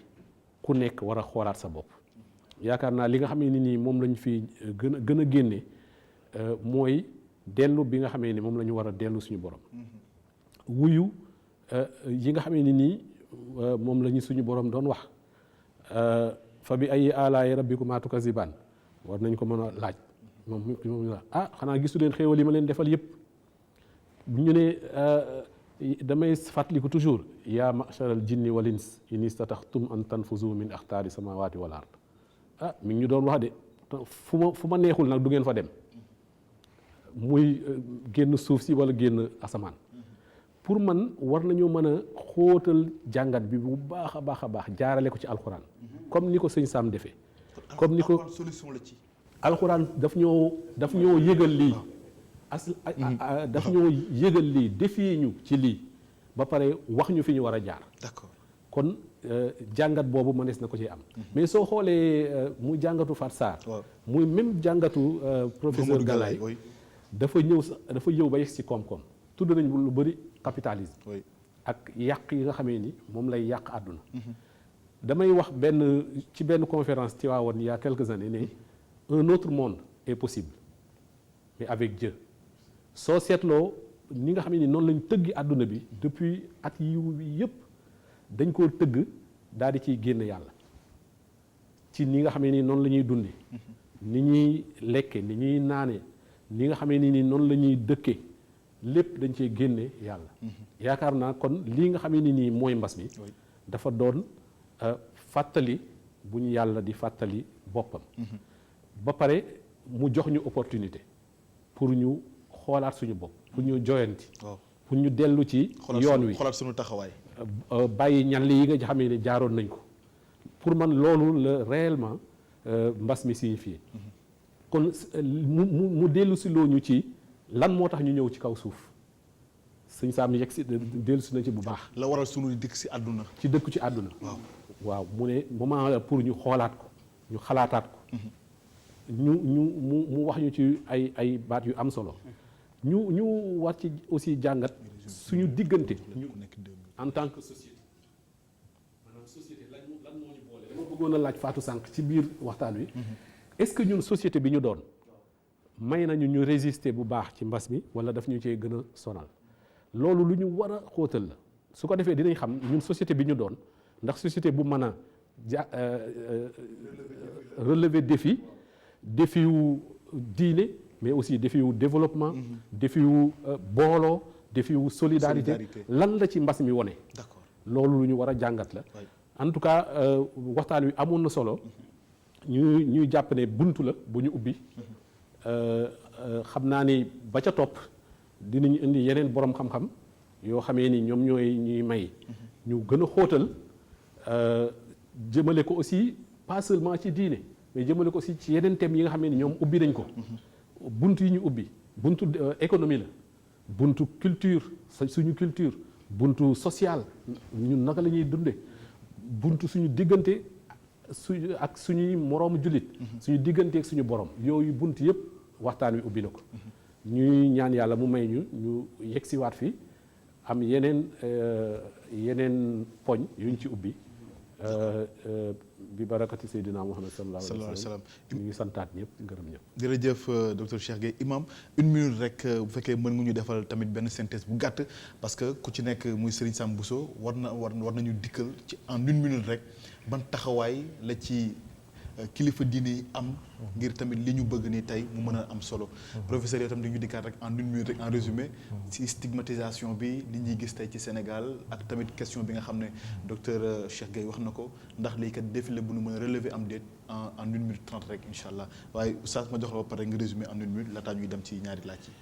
D: ku nekk war a xoolaat sa bopp yaakaar naa li nga xamee ni nii moom lañu fi gën a génne mooy dellu bi nga xamee ni moom la ñu war a dellu suñu borom wuyu yi nga xamee ni nii moom la ñu suñu borom doon wax fa bi ay alaayi rabbikumaa tukazibaan war nañ ko mën a laaj moom xanaa gisu leen xéewal yi ma leen defal yëpp ñu ne damay fàttaliku toujours yaa masharal jinni wal ins in istataxtum an tanfuzu min axtaari samawati wal ard mi ngi ñu doon wax de fu ma neexul nag du ngeen fa dem muy génn suuf si wala génn asamaan pour man war nañoo mën a xóotal jàngat bi bu baax a baax jaarale ko ci alxuraan comme ni ko sëñ Sam defee comme ni ko
B: solution la ci
D: alxuraan daf ñoo yëgal lii daf ñoo yëgal lii defee ñu ci lii ba pare wax ñu fi ñu war a jaar
B: d'accord
D: kon jàngat boobu mënees na ko ci am mais soo xoolee mu jàngatu Fatou Sarr muy même jàngatu professeur Galaye dafa ñëw ba yegg ci koom-koom tudd nañ lu bëri capitalisme ak yàq yi nga xamee ni moom lay yàq àdduna damay wax ci benn conférence ci waawoon il y a quelques années ne un autre monde est possible mais avec Dieu soo seetloo ni nga xamee ni noonu lañ tëggi àdduna bi depuis at yi yëpp dañ koo tëgg daal di ciy génn yàlla ci ni nga xamee ni noonu la ñuy dunde ni ñuy lekke ni ñuy naane ni nga xamee ni noonu la ñuy dëkke lépp dañ cee génne yàlla yaakaar naa kon lii nga xamee ni nii mooy mbas mi dafa doon fàttali bu ñu yàlla di fàttali boppam ba pare mu jox ñu opportunité pour ñu xoolaat suñu bopp pour ñu joyanti pour ñu dellu ci yoon wi
B: xoolaat suñu taxawaay
D: bàyyi ñan yi nga xamee ne jaaroon nañ ko pour man loolu la réellement mbas mi signifie kon mu dellu si loo ñu ci lan moo tax ñu ñëw ci kaw suuf sëñ Sam yegg si dellu si na ci bu baax
B: la waral sunu dëkk si àdduna
D: ci dëkku ci àdduna waaw mu ne moment la pour ñu xoolaat ko ñu xalaataat ko mu wax ñu ci ay baat yu am solo ñu war ci aussi jàngat suñu diggante ñu en tant que société maanaam société lan moo ñu boole dama bëggoon a laaj Fatou sànq ci biir waxtaan wi est-ce que ñun société bi ñu doon may nañu ñu résister bu baax ci mbas mi wala daf ñu cee gën a sonal loolu lu ñu war a xóotal la su ko defee dinañ xam ñun société bi ñu doon ndax société bu mën a relever défi wu diine mais aussi défi wu développement défi wu booloo défi wu solidarité lan la ci mbas mi wone
B: d'accord
D: loolu lu ñu war a jàngat la en tout cas waxtaan wi amoon na solo ñuy jàpp ne buntu la bu ñu ubbi xam naa ni ba ca topp dinañu indi yeneen borom xam-xam yoo xamee ni ñoom ñuy may ñu gën a xóotal jëmale ko aussi pas seulement ci diine mais jëmale ko aussi ci yeneen thèmes yi nga xamee ni ñoom ubbi nañ ko buntu yi ñu ubbi buntu économie la buntu culture suñu culture buntu social ñun naka la ñuy dunde buntu suñu diggante ak suñuy moroomu jullit suñu diggante ak suñu borom yooyu buntu yëpp waxtaan wi ubbi na ko ñuy ñaan yàlla mu may ñu yegsiwaat fi am yeneen poñ yuñ ci ubbi bi barakati Seydina Muhammad sallallahu alayhi
B: sallallahu
D: wa
B: alayhi wa
D: sallam
B: sallam.
D: ñu ngi santaat ñëpp di gërëm ñëpp.
B: jërëjëf docteur Cheikh Gueye imam une minute rek bu fekkee mën nga ñu defal tamit benn synthèse bu gàtt parce que ku ci nekk muy Serigne Sam Bousso war nañu dikkal ci en une minute rek ban taxawaay la ci kilifa diine yi am ngir tamit li ñu bëgg ni tey mu mën a am solo. professeur yow tam di ñu dikkaat rek en une minute rek en résumé ci stigmatisation bi li ñuy gis tey ci Sénégal ak tamit question bi nga xam ne docteur Cheikh Gueye wax na ko ndax lii kat défi la bu nu mën a relever am déet en une minute 30 rek incha allah waaye oustaz ma jox la ba pare nga résumé en une minute laataa ñuy dem ci ñaari laaj yi.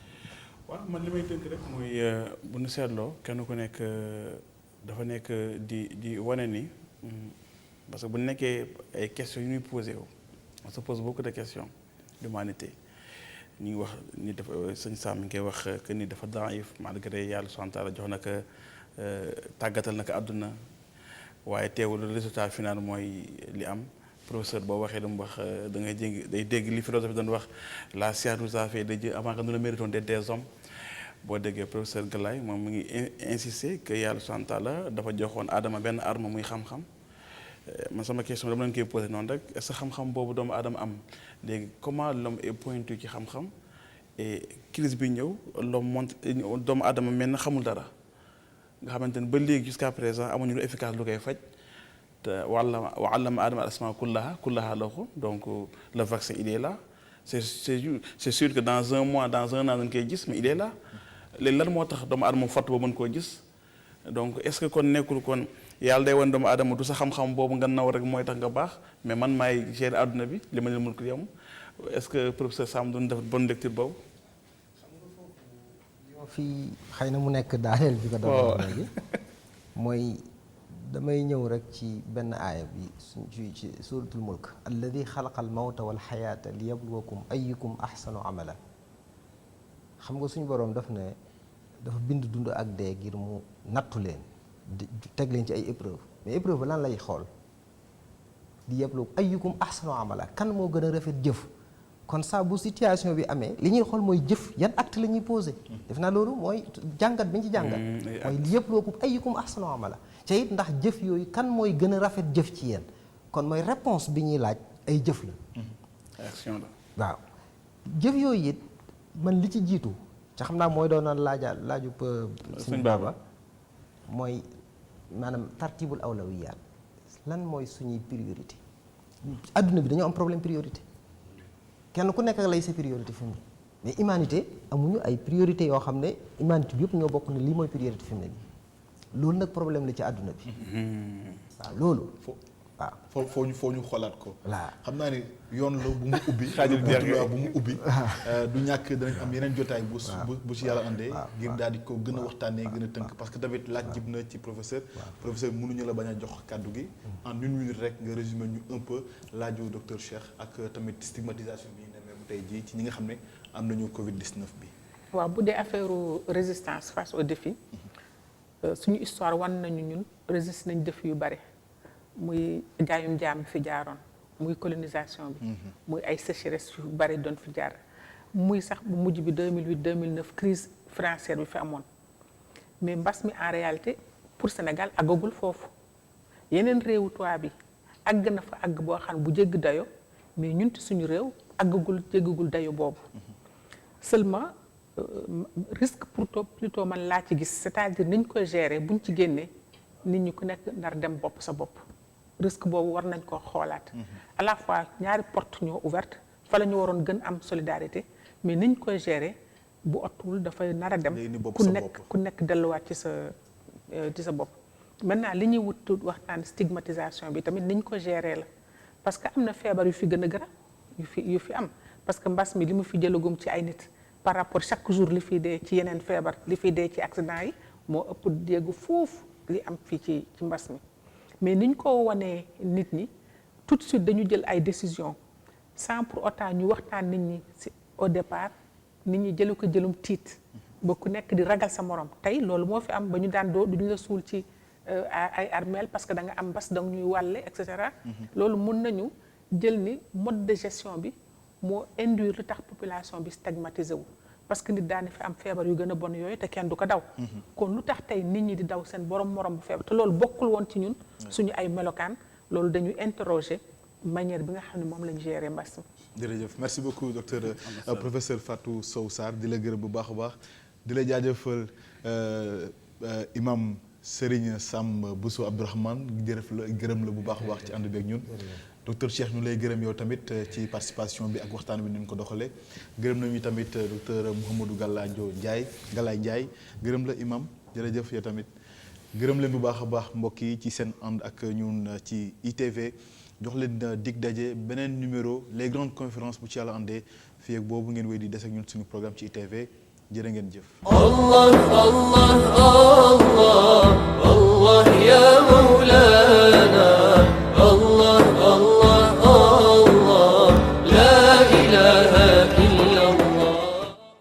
C: waaw man li may tënk rek mooy bu nu seetloo kenn ku nekk dafa nekk di wane ni parce que bu nekkee ay questions yu ñuy posé wu on se pose beaucoup de questions d'humanité ñu ngi wax ni dafa sëñ Sam mi ngi koy wax que ni dafa daif malgré yàlla subhanahu wa taala jox na ko tàggatal na ko àdduna waaye teewul résultat final mooy li am. professeur boo waxee lu mu wax da ngay day dégg li philosophie doon wax la science nous a fait de Dieu avant que nous ne méritions d'être des hommes boo déggee professeur Galaye moom mu ngi insister que yàlla subhanahu wa taala dafa joxoon Adama benn arme muy xam-xam man sama question dama leen koy posé noonu rek est-ce que xam-xam boobu doomu Adama am léegi comment l'homme est pointu ci xam-xam et crise bi ñëw l'homme monte doomu Adama mel na xamul dara nga xamante ne ba léegi jusqu'à présent amuñu lu efficace lu koy faj. wa allama Adama al-asmaa kullaha la ko donc le vaccin il est là c'est sûr que dans un mois dans un an dañ koy gis mais il est là léegi lan moo tax doomu aadama fàtt ba mën koo gis donc est-ce que kon nekkul kon yàlla day wan doomu aadama du sa xam-xam boobu nga naw rek mooy tax nga baax mais man maay gérer àdduna bi li ma leen mën ko yem est-ce que professeur Sam doon def bonne lecture boobu.
E: yoo fii xëy na mu nekk daaneel bi ko doon wax léegi mooy. damay ñëw rek ci benn aaya bi ci suratul mulk alladi xalaqa al mawta wal xayaata li yabluwakum ayyukum ahsanu amala xam nga suñu boroom daf ne dafa bind dund ak dee ngir mu nattu leen teg leen ci ay épreuve mais épreuve lan lay xool li yabluwakum ayyukum ahsanu amala kan moo gën a rafet jëf kon saa bu situation bi amee li ñuy xool mooy jëf yan acte la ñuy posé def naa loolu mooy jàngat bi ñu ci jàngat mooy li yabluwakum ayyukum ahsanu amala te it ndax jëf yooyu kan mooy gën a rafet jëf ci yéen kon mooy réponse bi ñuy laaj ay jëf la.
C: action la.
E: waaw jëf yooyu it man li ci jiitu ca xam naa mooy doon na laaju suñu baaba mooy maanaam tartibul awlawiyaat lan mooy suñuy priorité adduna bi dañoo am problème priorité kenn ku nekk ak lay sa priorité fi mu ne mais humanité amuñu ay priorité yoo xam ne humanité bi yëpp ñoo bokk ne lii mooy priorité fi mu ne nii loolu nag problème la ci àdduna bi waaw loolu waaw
B: foo ñu xoolaat ko
E: voilà
B: xam naa ne yoon la bu mu ubbi bu mu ubbi du ñàkk danañ am yeneen jotaay bu ci yàlla andee ngir daal di ko gën a waxtaanee gën a tënk parce que tamit laaj jib na ci professeur mënuñu la bañ a jox kàddu gi en une minute rek nga résumé ñu un peu laaju docteur Cheikh ak tamit stigmatisation bi ñu demee bu tey jii ci ñi nga xam ne am nañu Covid 19 bi.
F: waaw bu dee affaire résistance face au défi suñu histoire wan nañu ñun résiste nañ défi yu bari muy jaayum jaam bi fi jaaroon muy colonisation bi muy ay sécheresse yu bari doon fi jaar muy sax bu mujj bi 2008 2009 crise financière bi fi amoon mais mbas mi en réalité pour Sénégal àggagul foofu yeneen réewu tubaab bi àgg na fa àgg boo xam bu jégg dayo mais ñun ci suñu réew jéggagul dayo boobu seulement risque plutôt man laa ci gis c'est-à-dire niñ koy gérer buñ ci génnee nit ñi ku nekk nar dem bopp sa bopp risque boobu war nañ ko xoolaat à la fois ñaari porte ñoo ouverte fa la ñu waroon gën am solidarité mais niñ koy gérer bu ottuwul dafay nar a dem ku nekk delluwaat ci sa bopp maintenant li ñuy wut waxtaan stigmatisation bi tamit niñ ko gérer la parce que am na feebar yu fi gën a garab yu fi am parce que mbas mi li mu fi jëlagum ci ay nit par rapport chaque jour li fiy dee ci yeneen feebar li fiy dee ci accident yi moo ëpp déggu foofu li am fii ci mbas mi mais niñ ko wanee nit ñi tout de suite dañu jël ay décisions sans pour autant ñu waxtaan nit ñi ci au départ nit ñi jëlu ko jëlum tiit ba ku nekk di ragal sa morom tey loolu moo fi am ba ñu daan duñu la suul ci ay armeel parce que da nga am mbas da nga ñuy wàlle et cetera loolu mun nañu jël ni mode de gestion bi moo induire lu tax population bi stigmatisé wu parce que nit daani fi am feebar yu gën a bon yooyu te kenn du ko daw kon lu tax tey nit ñi di daw seen borom bu feebar te loolu bokkul woon ci ñun suñu ay melokaan loolu dañuy interroger manière bi nga xam ne moom lañ gérer mbas mi.
B: jërëjëf merci beaucoup docteur professeur Fatou Sow Sarr di la gërëm bu baax a baax di la jaajëfal imam Serigne Sam Bousso Abdourahmane gërëm la bu baax a baax ci ànd beeg ñun. docteur Cheikh ñu lay gërëm yow tamit ci participation bi ak waxtaan bi ni ñu ko doxalee gërëm nañu tamit docteur Mouhamadou Galaye Ndiaye gërëm la imam jërëjëf yow tamit gërëm leen bu baax a baax mbokk yi ci seen ànd ak ñun ci ITV jox leen dig daje beneen numéro les grandes conférences bu ci yàlla àndee fii ak boobu ngeen wéy di des ak ñun suñu programme ci ITV jërë ngeen jëf.
A: Allah Allah